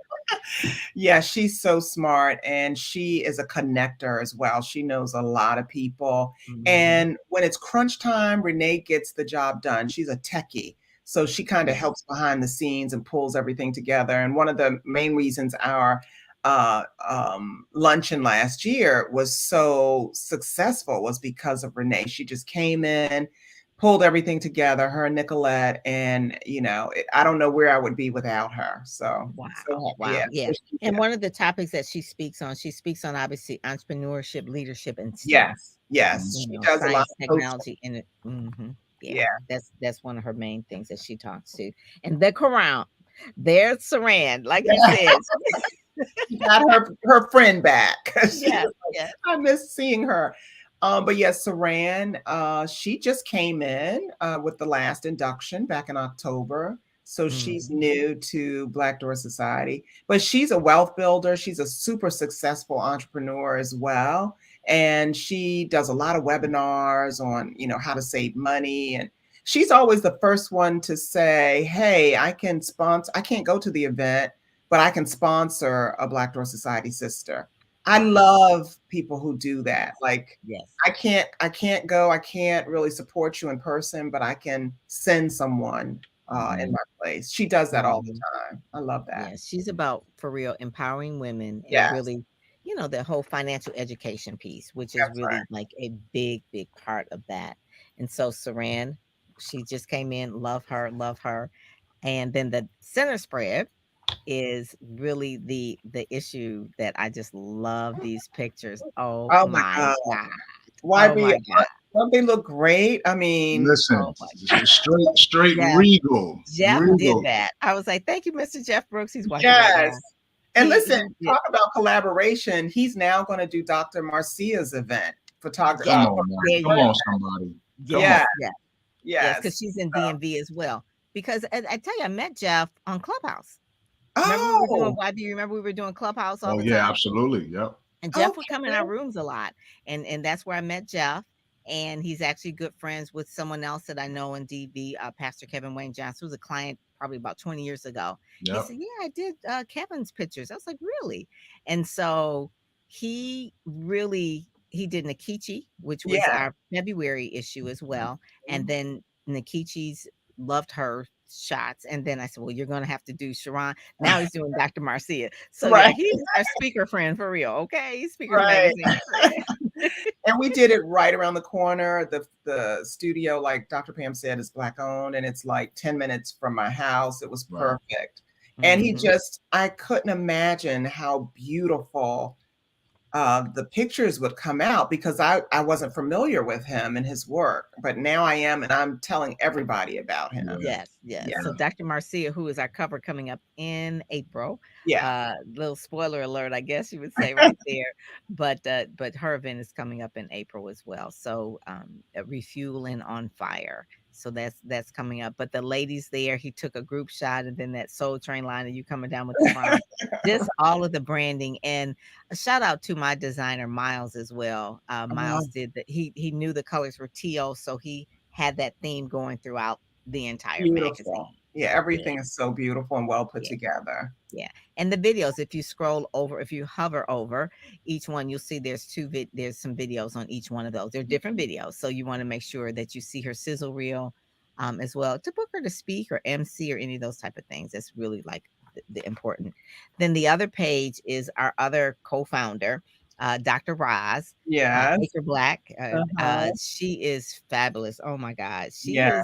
Yeah, she's so smart and she is a connector as well. She knows a lot of people. Hmm. And when it's crunch time, Renee gets the job done. She's a techie. So she kind of Yeah. helps behind the scenes and pulls everything together. And one of the main reasons our luncheon last year was so successful was because of Renee. She just came in, pulled everything together, her and Nicolette, and I don't know where I would be without her. So Wow. so happy. Wow. Yeah. Yeah. So And one of the topics that she speaks on obviously entrepreneurship, leadership, and STEM. Yes, yes, she does a lot Science, of coaching. technology, and it. Yeah, Yeah, that's one of her main things that she talks to. And the Quran, there's Saran, like you yeah. said. She got her friend back. She Yes, was like, yes. I miss seeing her. But yes, Saran, she just came in with the last induction back in October. So she's Mhm. new to Black Door Society, but she's a wealth builder. She's a super successful entrepreneur as well. And she does a lot of webinars on, how to save money. And she's always the first one to say, hey, I can't go to the event, but I can sponsor a Black Door Society sister. I Yes, love people who do that. Like yes. I can't go, I can't really support you in person, but I can send someone in Mhm. my place. She does that all the Mhm. time. I love that. Yeah, she's about for real empowering women and Yes, really, the whole financial education piece, which is that's really right. like a big, big part of that. And so Saran, she just came in, love her, love her. And then the center spread is really the issue that I just love these pictures. Oh Oh my my God. God. Oh YB, my God. don't they look great? I mean, Listen, Oh my God. straight Jeff regal, Jeff did regal. that. I was like, thank you, Mr. Jeff Brooks. He's watching right yes. now. And listen, Yeah. talk about collaboration. He's now going to do Dr. Marcia's event, photography. Come Yes, on, man. there Come you on, go. somebody. Come on. Yeah, Yes, yes, yes, because yes. she's in DMV as well. Because I tell you, I met Jeff on Clubhouse. Remember we were doing Oh, YB? Remember we were doing Clubhouse all Oh the yeah, time? absolutely. Yep. And Jeff would come in our okay. rooms a lot, and that's where I met Jeff. And he's actually good friends with someone else that I know in DV, Pastor Kevin Wayne Johnson, who was a client probably about 20 years ago. He Yep. said, "Yeah, I did Kevin's pictures." I was like, "Really?" And so he did Nikichi, which was Yeah. our February issue as well, and then Nikichi's loved her shots. And then I said, "Well, you're going to have to do Sharrarne." Now he's doing Dr. Marcia. So yeah, Right, he's our speaker friend for real. Okay, he's Speakers right. Magazine friend. And we did it right around the corner. The studio, like Dr. Pam said, is Black owned, and it's like 10 minutes from my house. It was Right. perfect. And Mhm. I couldn't imagine how beautiful the pictures would come out because I wasn't familiar with him and his work, but now I am, and I'm telling everybody about him. Yeah. Yes, yes. Yeah, So Dr. Marcia, who is our cover coming up in April. yeah. Little spoiler alert, I guess you would say right there. But her event is coming up in April as well. So refueling on fire. So that's coming up. But the ladies there, he took a group shot, and then that Soul Train line, and you coming down with the font. Just all of the branding, and a shout out to my designer Miles as well. Miles did that. He knew the colors were teal, so he had that theme going throughout the entire Beautiful. magazine. Yeah, Yeah, everything is so beautiful and well put yeah, together. yeah. And the videos, if you scroll over, if you hover over each one, you'll see there's some videos on each one of those. They're different videos, so you want to make sure that you see her sizzle reel, as well, to book her to speak or MC or any of those type of things. That's really like the important. Then the other page is our other co-founder, Dr. Roz, Yes. Baker Black. Uh-huh. She is fabulous. Oh my God, Yeah.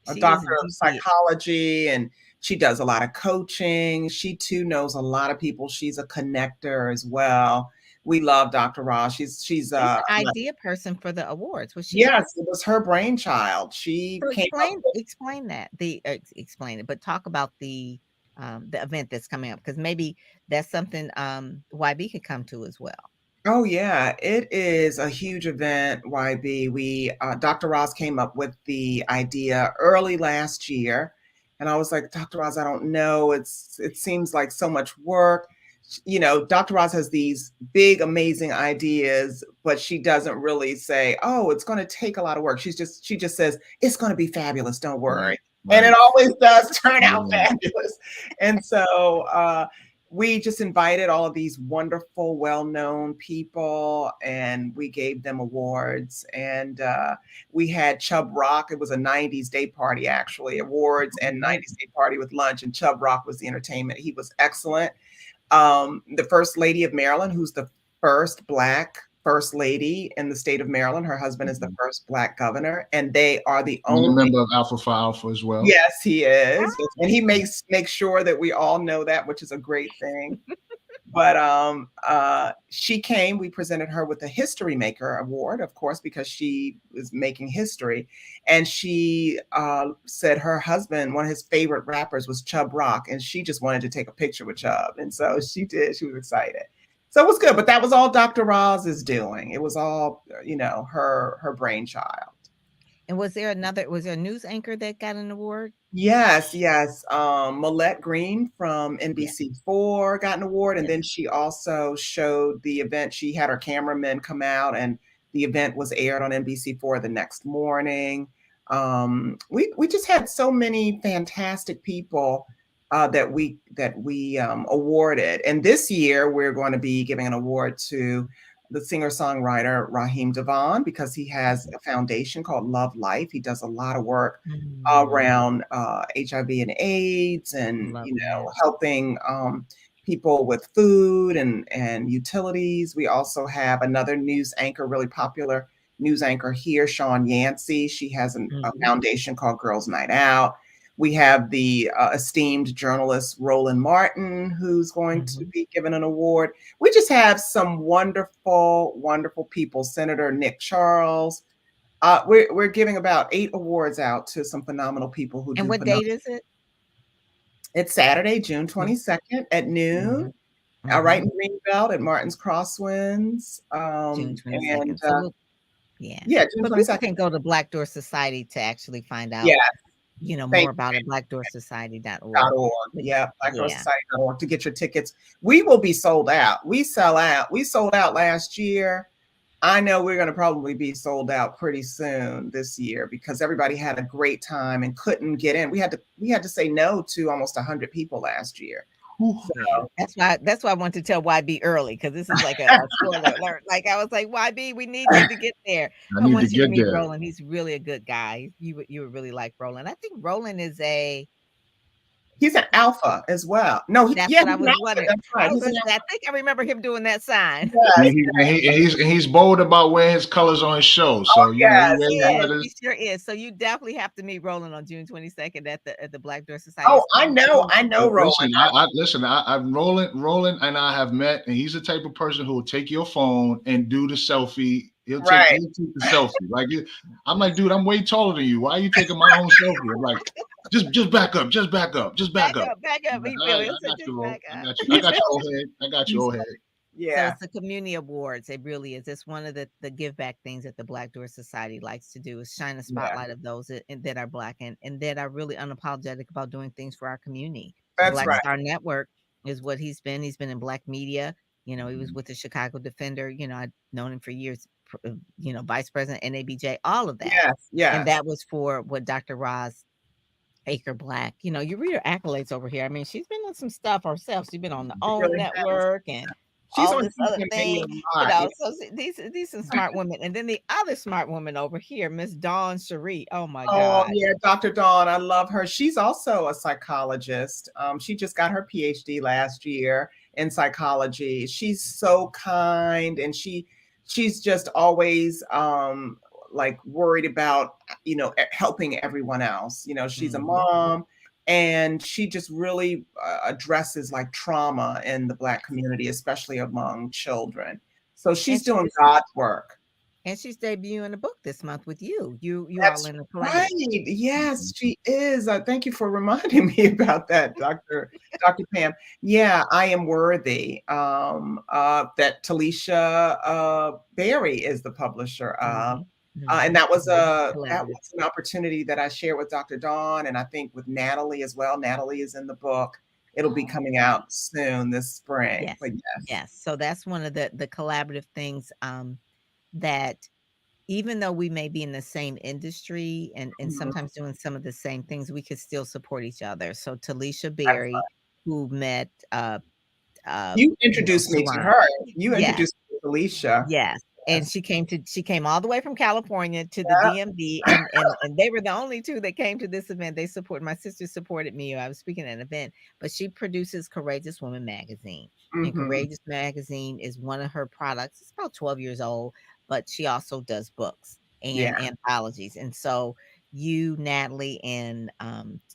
A she is doctor a of DP. psychology, and she does a lot of coaching. She too knows a lot of people. She's a connector as well. We love Dr. Ross. She's She's the idea person for the awards, was she not? yes, it was her brainchild. She So came up with explain that, explain it, but talk about the event that's coming up, because maybe that's something, YB could come to as well. oh yeah, it is a huge event, YB. We Dr. Ross came up with the idea early last year, and I was like, Dr. Ross, I don't know. It seems like so much work. You know, Dr. Ross has these big, amazing ideas, but she doesn't really say, "Oh, it's going to take a lot of work." She just says, "It's going to be fabulous. Don't worry," Right, and it Right. always does turn out Yeah. fabulous. And so we just invited all of these wonderful, well-known people, and we gave them awards. And we had Chubb Rock. It was a 90s day party, actually, awards and right. 90s day party with lunch. And Chubb Rock was the entertainment. He was excellent. The First Lady of Maryland, who's the first Black First Lady in the state of Maryland. Her husband is the first Black governor, and they are the And a only. member of Alpha Phi Alpha as well. Yes, he is, and he makes sure that we all know that, which is a great thing. But she came. We presented her with the History Maker Award, of course, because she is making history. And she said her husband, one of his favorite rappers, was Chubb Rock, and she just wanted to take a picture with Chubb, and so she did. She was excited. So it was good, but that was all Dr. Roz is doing. It was all, her brainchild. And was there a news anchor that got an award? Yes, yes. Millette Green from Yeah, NBC4 got an award, and yes. then she also showed the event. She had her cameramen come out, and the event was aired on NBC4 the next morning. We just had so many fantastic people that we awarded, and this year we're going to be giving an award to the singer-songwriter Raheem Devon, because he has a foundation called Love Life. He does a lot of work around HIV and AIDS, and Love that. helping people with food and utilities. We also have another news anchor, really popular news anchor here, Sean Yancey. She has a foundation called Girls Night Out. We have the esteemed journalist Roland Martin, who's going to be given an award. We just have some wonderful, wonderful people. Senator Nick Charles. We're giving about 8 awards out to some phenomenal people who And do what phenomenal. date is it? It's Saturday, June 22nd at noon. Right in Greenbelt at Martin's Crosswinds. June And 22nd. So we'll, yeah. yeah, June But people 22nd. can go to Black Door Society to actually find out, Yeah, more about it. blackdoorsociety.org. .org. But Yeah, yeah. blackdoorsociety.org to get your tickets. We will be sold out. We sell out. We sold out last year. I know we're going to probably be sold out pretty soon this year because everybody had a great time and couldn't get in. We had to say no to almost 100 people last year. Yeah, that's why I wanted to tell YB early because this is like a spoiler alert. Like I was like, YB, we need you to get there. I need to want you to get meet there. Roland. He's really a good guy. You would really like Roland. I think Roland is he's an alpha as well. No, that's yeah, what I was wondering. that's right. I think I remember him doing that sign. Yes. He's bold about wearing his colors on his show. So he He sure is. So you definitely have to meet Roland on June 22nd at the Black Door Society. Oh, I know Roland. Roland and I have met, and he's the type of person who will take your phone and do the selfie. He'll take the selfie. Like I'm like, dude, I'm way taller than you. Why are you taking my own selfie? I'm like, just back up, just back up. Back up. I got your old head. Yeah. So it's the community awards. It really is. It's one of the give back things that the Black Door Society likes to do is shine a spotlight of those that are Black and that are really unapologetic about doing things for our community. That's Black right. Star Network is what he's been. He's been in Black media. He was with the Chicago Defender. I'd known him for years. Vice President, NABJ, all of that. Yes. And that was for what Dr. Roz Aker Black. You read her accolades over here. I mean, she's been on some stuff herself. She's been on the OWN network and she's all on this other thing. So these some smart women. And then the other smart woman over here, Miss Dawn Cherie. Oh my God. Oh yeah, Dr. Dawn. I love her. She's also a psychologist. She just got her PhD last year in psychology. She's so kind and she's just always like worried about helping everyone else. She's a mom and she just really addresses like trauma in the Black community, especially among children. So she's doing God's work. And she's debuting a book this month with you. You That's all in the right. Yes, she is. Thank you for reminding me about that, Dr. Pam. Yeah, I Am Worthy. That Talisha Berry is the publisher of. And that was an opportunity that I shared with Dr. Dawn and I think with Natalie as well. Natalie is in the book. It'll be coming out soon this spring. Yes. But yes. So that's one of the collaborative things that even though we may be in the same industry and sometimes doing some of the same things, we could still support each other. So Talisha Berry, who met you introduced me to her. You introduced me to Talisha. Yes. And she came all the way from California to the DMV and they were the only two that came to this event. My sister supported me. I was speaking at an event, but she produces Courageous Woman magazine. And Courageous magazine is one of her products. It's about 12 years old, but she also does books and anthologies. And so you, Natalie, and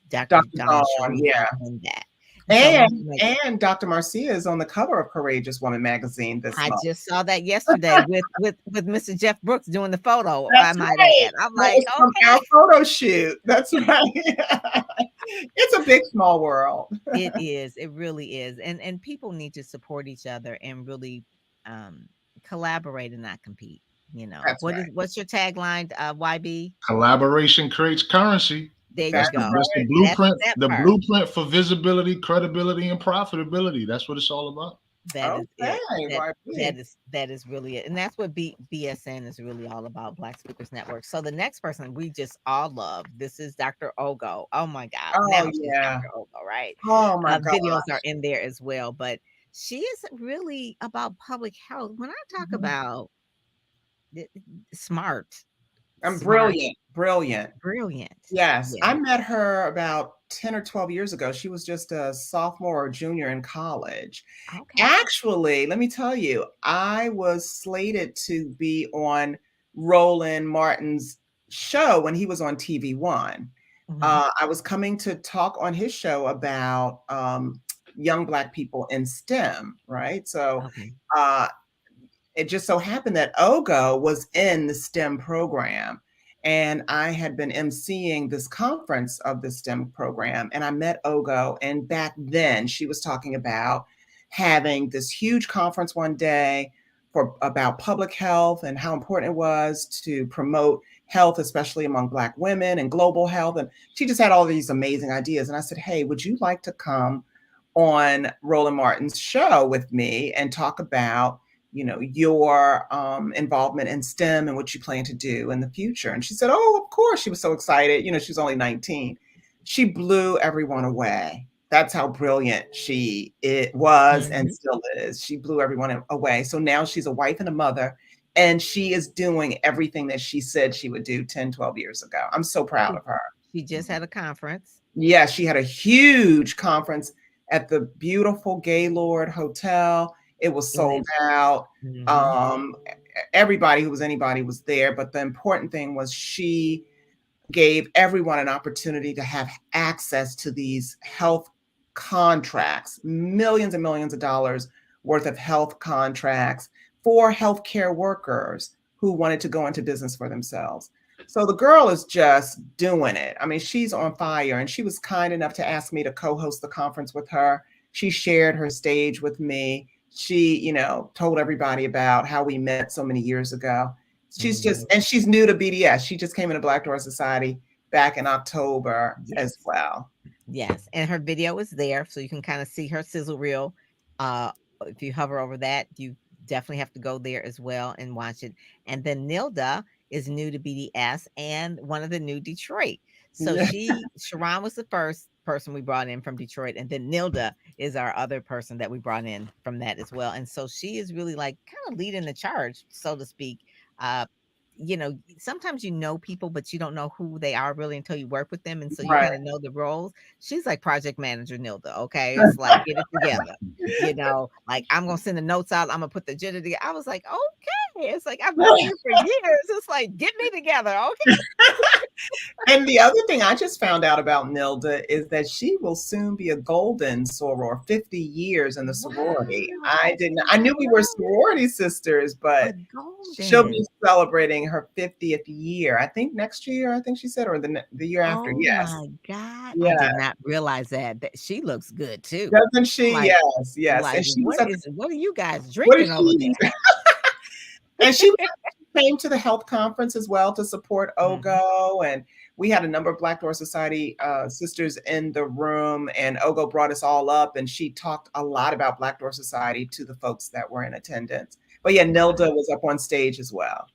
Dr. Dawn in that. And Dr. Marcia is on the cover of Courageous Woman magazine this month. I just saw that yesterday with Mr. Jeff Brooks doing the photo. That's right. I'm like, from our photo shoot. That's right. It's a big, small world. It is. It really is. And people need to support each other and really collaborate and not compete. What's your tagline, YB? Collaboration creates currency. There you go. That's the blueprint. The blueprint for visibility, credibility, and profitability. That's what it's all about. That is really it. And that's what BSN is really all about, Black Speakers Network. So the next person we just all love, this is Dr. Ogo. Oh my God. Oh yeah. Dr. Ogo, right? Oh my God. Videos are in there as well. But she is really about public health. When I talk about smart. Brilliant. Yes. I met her about 10 or 12 years ago. She was just a sophomore or junior in college. Okay. Actually, let me tell you, I was slated to be on Roland Martin's show when he was on TV One. I was coming to talk on his show about young Black people in STEM, right? So it just so happened that Ogo was in the STEM program. And I had been emceeing this conference of the STEM program, and I met Ogo. And back then, she was talking about having this huge conference one day for about public health and how important it was to promote health, especially among Black women and global health. And she just had all these amazing ideas. And I said, hey, would you like to come on Roland Martin's show with me and talk about, your involvement in STEM and what you plan to do in the future? And she said, oh, of course. She was so excited. She was only 19. She blew everyone away. That's how brilliant it was and still is. She blew everyone away. So now she's a wife and a mother, and she is doing everything that she said she would do 10, 12 years ago. I'm so proud of her. She just had a conference. Yeah, she had a huge conference at the beautiful Gaylord Hotel. It was sold out. Everybody who was anybody was there. But the important thing was she gave everyone an opportunity to have access to these health contracts, millions and millions of dollars worth of health contracts for healthcare workers who wanted to go into business for themselves. So the girl is just doing it. I mean, she's on fire, and she was kind enough to ask me to co-host the conference with her. She shared her stage with me. She, told everybody about how we met so many years ago. She's and she's new to BDS. She just came into Black Door Society back in October as well. Yes. And her video is there, so you can kind of see her sizzle reel. If you hover over that, you definitely have to go there as well and watch it. And then Nilda is new to BDS and one of the new Detroit. So Sharrarne was the first person we brought in from Detroit, and then Nilda is our other person that we brought in from that as well. And so she is really like kind of leading the charge, so to speak. Sometimes people, but you don't know who they are really until you work with them. And so you kind of know the roles. She's like project manager Nilda. Okay. It's like, get it together. Like I'm going to send the notes out. I'm going to put the agenda together. I was like, okay. It's like, I've been here for years. It's like, get me together. Okay. And the other thing I just found out about Nilda is that she will soon be a golden soror, 50 years in the sorority. Wow. I knew we were sorority sisters, but she'll be celebrating her 50th year. I think next year, I think she said, or the year after. Yes. Oh my God. Yeah. I did not realize that she looks good too. Doesn't she? Like, yes. Like, and she what are you guys drinking over there? And she came to the health conference as well to support Ogo. And we had a number of Black Door Society sisters in the room, and Ogo brought us all up, and she talked a lot about Black Door Society to the folks that were in attendance. But yeah, Nilda was up on stage as well.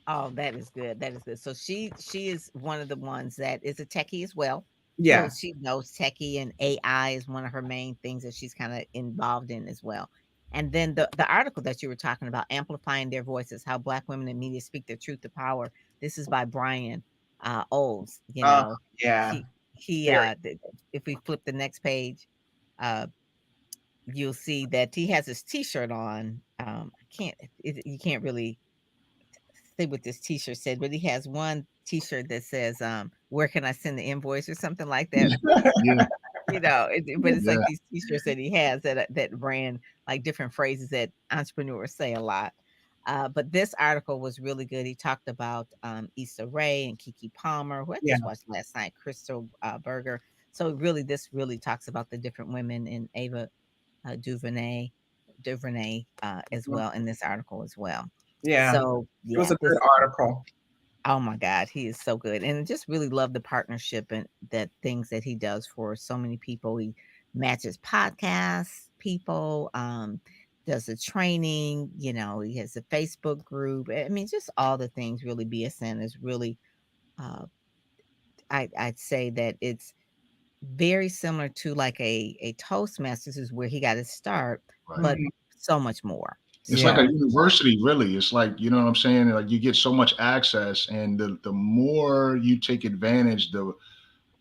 Oh, that is good. That is good. So she is one of the ones that is a techie as well. Yeah. So she knows techie, and AI is one of her main things that she's kind of involved in as well. And then the article that you were talking about, amplifying their voices, how Black women in media speak their truth to power. This is by Brian Oles. Yeah. He if we flip the next page, you'll see that he has his T-shirt on. You can't really see what this T-shirt said, but he has one T-shirt that says, "Where can I send the invoice?" or something like that. But it's like these T-shirts that he has that ran like different phrases that entrepreneurs say a lot. But this article was really good. He talked about Issa Rae and Keke Palmer, who I just watched last night, Crystal Berger. So this really talks about the different women in Ava DuVernay as well in this article as well. Yeah. So it was a good article. Oh my God, he is so good. And just really love the partnership and that things that he does for so many people. He matches podcasts, people, does the training, he has a Facebook group. I mean, just all the things really. BSN is really, I'd say that it's very similar to like a Toastmasters is where he got his start, but so much more. It's like a university, really. It's like, you know what I'm saying? Like you get so much access, and the more you take advantage, the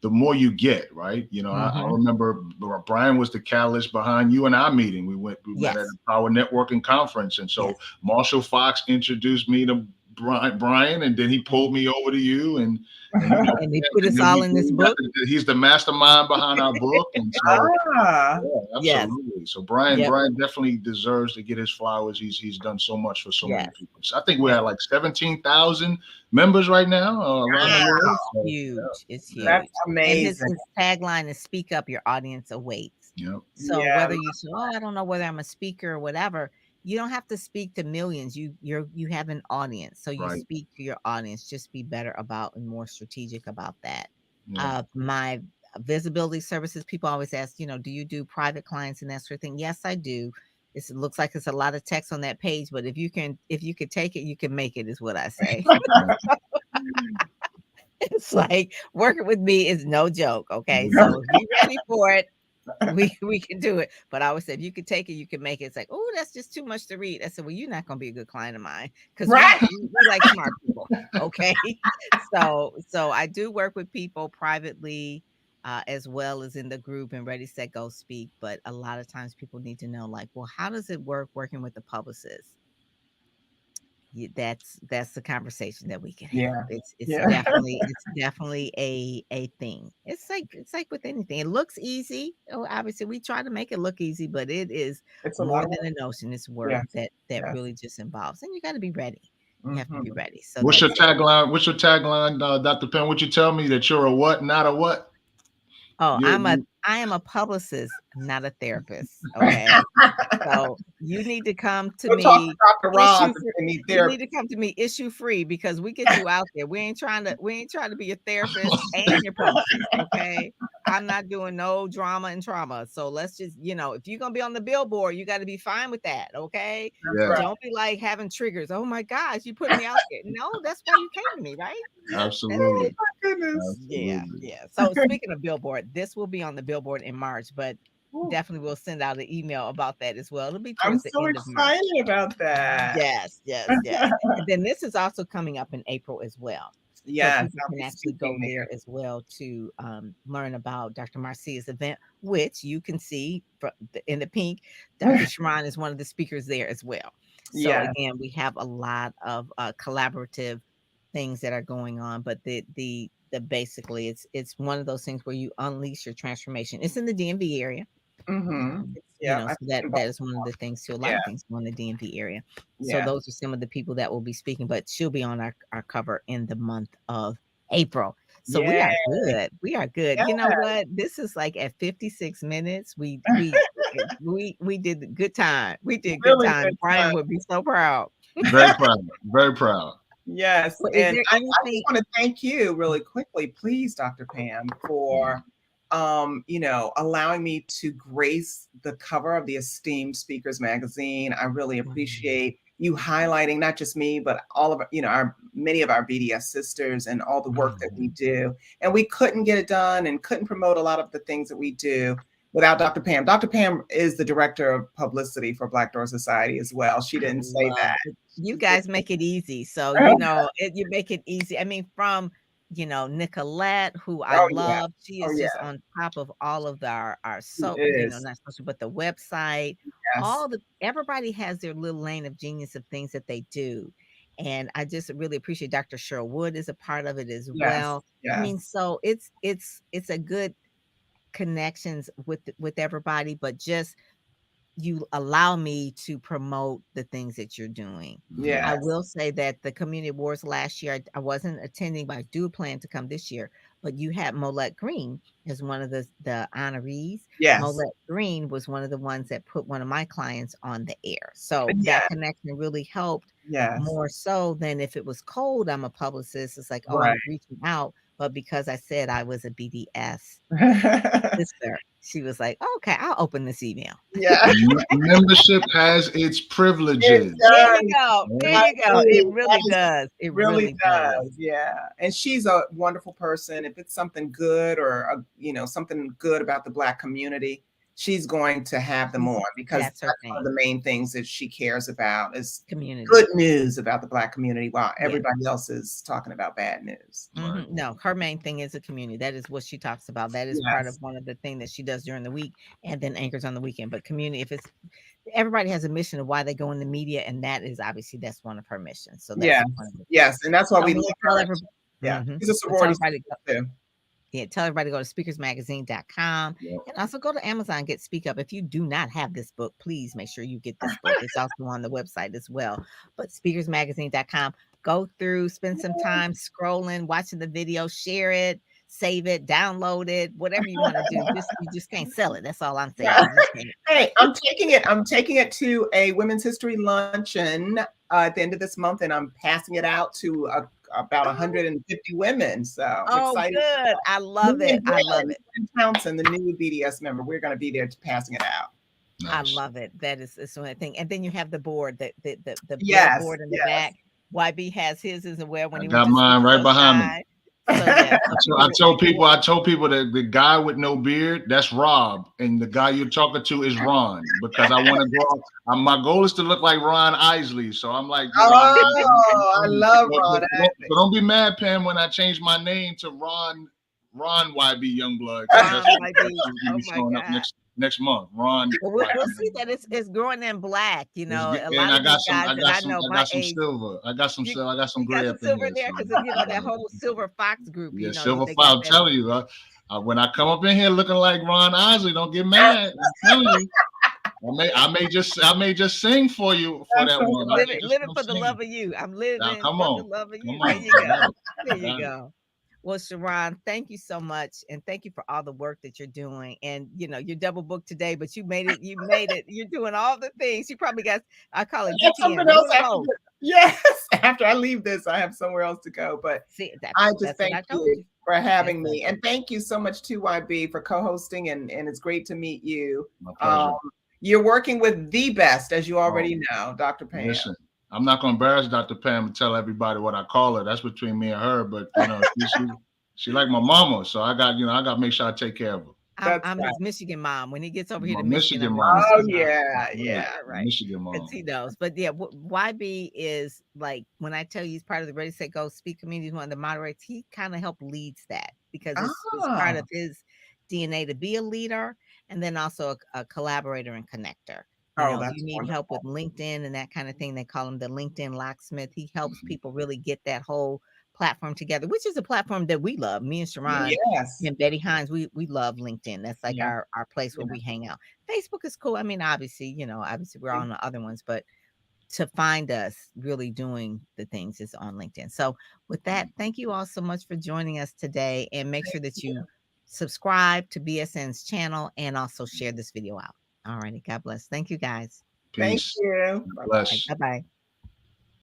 more you get, right? I remember Brian was the catalyst behind you and I meeting. We met at a Power Networking conference. And so Marshall Fox introduced me to Brian, and then he pulled me over to you, and you know, And they put us and then all in this book. he's the mastermind behind our book, and so Ah, yeah, Yes. absolutely. So Brian Yep. definitely deserves to get his flowers. He's done so much for so many Yes. people. So I think we're at like 17,000 members right now around the world. It's So, huge. It's huge. that's And his amazing. tagline is "Speak up, your audience awaits." yeah. So Yeah. whether you say, "Oh, I don't know whether I'm a speaker or whatever," you don't have to speak to millions. You have an audience, so you Right. speak to your audience. Just be better about and more strategic about that. Yeah. My visibility services, people always ask, do you do private clients and that sort of thing? Yes, I do. It looks like it's a lot of text on that page, but if you could take it, you can make it, is what I say. It's like working with me is no joke. Okay. So if you're ready for it, we can do it. But I always say if you could take it, you can make it. It's like, oh, that's just too much to read. I said, well, you're not gonna be a good client of mine because Right. we like smart people. Okay. So I do work with people privately, as well as in the group and Ready Set Go Speak. But a lot of times people need to know, like, well, how does it work working with the publicist? That's the conversation that we can have. Yeah. It's Yeah. definitely a thing. It's like with anything. It looks easy. Oh, obviously we try to make it look easy, but it is It's a more lot of than a notion. It's work Yes. that Yes. really just involves, and you got to be ready. You have to be Mhm. ready. So What's your that's tagline? What's your tagline, Dr. Penn? Would you tell me that you're a what, not a what? Oh, You I am a publicist, not a therapist. Okay. So you need to come to Go talk to me Dr. Ross issue if free. you need You therapy. need to come to me issue free because we get you out there. We ain't trying to be your therapist and your publicist. Okay. I'm not doing no drama and trauma. So let's just, if you're gonna be on the billboard, you got to be fine with that. Okay. That's Yeah. right. Don't be like having triggers. Oh my gosh, you put me out there. No, that's why you came to me, right? Absolutely. Goodness. Yeah, Absolutely. yeah. So speaking of billboard, this will be on the billboard in March, but Ooh, definitely we'll send out an email about that as well. It'll be I'm towards the so end of March. excited about that. Yes, yes, yes. And then this is also coming up in April as well. So Yes, people I'll can be actually go speaking there as well to learn about Dr. Marcia's event, which you can see in the pink. Dr. Sharrarne is one of the speakers there as well. So Yes. again, we have a lot of collaborative things that are going on, but the basically it's one of those things where you unleash your transformation. It's in the DMV area. Mhm. You Yeah, know, I so that think that is one of the things too. A lot Yeah. of things go in the DMV area. So Yeah. those are some of the people that will be speaking, but she'll be on our cover in the month of April. So we are Yay. good. We are good. You know what? This is like at 56 minutes. We did good time. We did good Really time. good Brian time. would be so proud. Very proud. Very proud. Yes, Well, is and there I just anything? wanna thank you really quickly, please, Dr. Pam, for, allowing me to grace the cover of the Esteemed Speakers magazine. I really appreciate you highlighting not just me, but all of our many of our BDS sisters and all the work that we do. And we couldn't get it done and couldn't promote a lot of the things that we do without Dr. Pam. Dr. Pam is the director of publicity for Black Door Society as well. She didn't say Love that. it. You guys make it easy. So, you make it easy. I mean, from, Nicolette, who I Oh, yeah. love, she Oh, is yeah. just on top of all of our She so, is. not social, but the website, Yes. everybody has their little lane of genius of things that they do. And I just really appreciate Dr. Sherwood is a part of it as Yes. well. I Yes. mean, so it's a good connections with everybody, but just you allow me to promote the things that you're doing. Yes. I will say that the community awards last year, I wasn't attending, but I do plan to come this year. But you had Molette Green as one of the honorees. Yes. Molette Green was one of the ones that put one of my clients on the air. So Yes. that connection really helped Yes. more so than if it was cold. I'm a publicist. It's like, oh, Right. I'm reaching out. But because I said I was a BDS sister, she was like, okay, I'll open this email. Yeah. Membership has its privileges. It There does. you go. There Right? you go. It really does. It Really really does. does. Yeah. And she's a wonderful person. If it's something good or something good about the Black community, she's going to have them on, because That's that's her one of thing. the main things that she cares about is Community. good news about the Black community, while Yeah. everybody else is talking about bad news. Mhm. No, her main thing is a community. That is what she talks about. That is part of Yes. one of the things that she does during the week and then anchors on the weekend. But community, if it's everybody has a mission of why they go in the media, and that is obviously that's one of her missions. So that's Yes. one of the Yes. things. And that's why So we yeah, love tell her. everybody. Yeah. Mhm. She's a So tell sorority everybody, sister too. yeah, tell everybody to go to speakersmagazine.com Yep. and also go to Amazon, get Speak Up. If you do not have this book, please make sure you get this book. It's also on the website as well. But speakersmagazine.com, go through, spend some time scrolling, watching the video, share it, save it, download it, whatever you want to do. You just can't sell it. That's all I'm saying. You just can't. Hey, I'm taking it to a Women's History luncheon at the end of this month, and I'm passing it out to about 150 women. So I'm Oh, excited. good. I love it. I love it. Townsend, the new BDS member, we're going to be there passing it out. I Nice. love it. That is one thing. And then you have the board, the Yes, board in the yes. back. YB has his as well when I he got went to mine Speak right So behind me. Shine. So yeah, I told people that the guy with no beard, that's Rob, and the guy you're talking to is Ron, because I want to grow. My goal is to look like Ron Isley, so I'm like, I love Ron. So don't be mad, Pam, when I change my name to Ron YB Youngblood. Ron YB. Oh my Showing up God. next month. Ron. Well, we'll see that it's growing in black. You know, a And lot I of got these some. guys that I know I my got some age. silver. I got some You silver. I got some got gray some up in silver here. there because you know that whole Silver Fox group. Yeah, You know, Silver they Fox. got I'm that. telling you, when I come up in here looking like Ron Isley, don't get mad. I'm telling you. I may just sing for you for that one. Live it for the love of you. I'm living Come for on. the love of you. Come There on. you go. There Got you it. go. Well, Sharrarne, thank you so much. And thank you for all the work that you're doing. And you know, you're double booked today, but you made it. You made it. You're doing all the things. You probably got, I call it DTM. Something else yes. After I leave this, I have somewhere else to go. But see, I just thank you for having That's me. And thank you so much to YB for co-hosting. And it's great to meet you. My pleasure. You're working with the best, as you already know, Dr. Pam. Listen, I'm not going to embarrass Dr. Pam and tell everybody what I call her. That's between me and her. But you know, she like my mama, so I got to make sure I take care of her. I'm his Michigan mom. When he gets over here to Michigan I'm mom. Oh yeah. Right. Michigan mom. Because he knows. But yeah, YB is like, when I tell you he's part of the Ready Set Go Speak community, one of the moderators, he kind of helped leads that because it's part of his DNA to be a leader and then also a collaborator and connector. You need wonderful. help with LinkedIn and that kind of thing. They call him the LinkedIn locksmith. He helps people really get that whole platform together, which is a platform that we love. Me and Sharrarne and Betty Hines, we love LinkedIn. That's like our place where we hang out. Facebook is cool. I mean, obviously we're on the other ones, but to find us really doing the things is on LinkedIn. So with that, thank you all so much for joining us today, and make sure that you subscribe to BSN's channel and also share this video out. All righty. God bless. Thank you guys. Peace. Thank you. Bless. Bye-bye.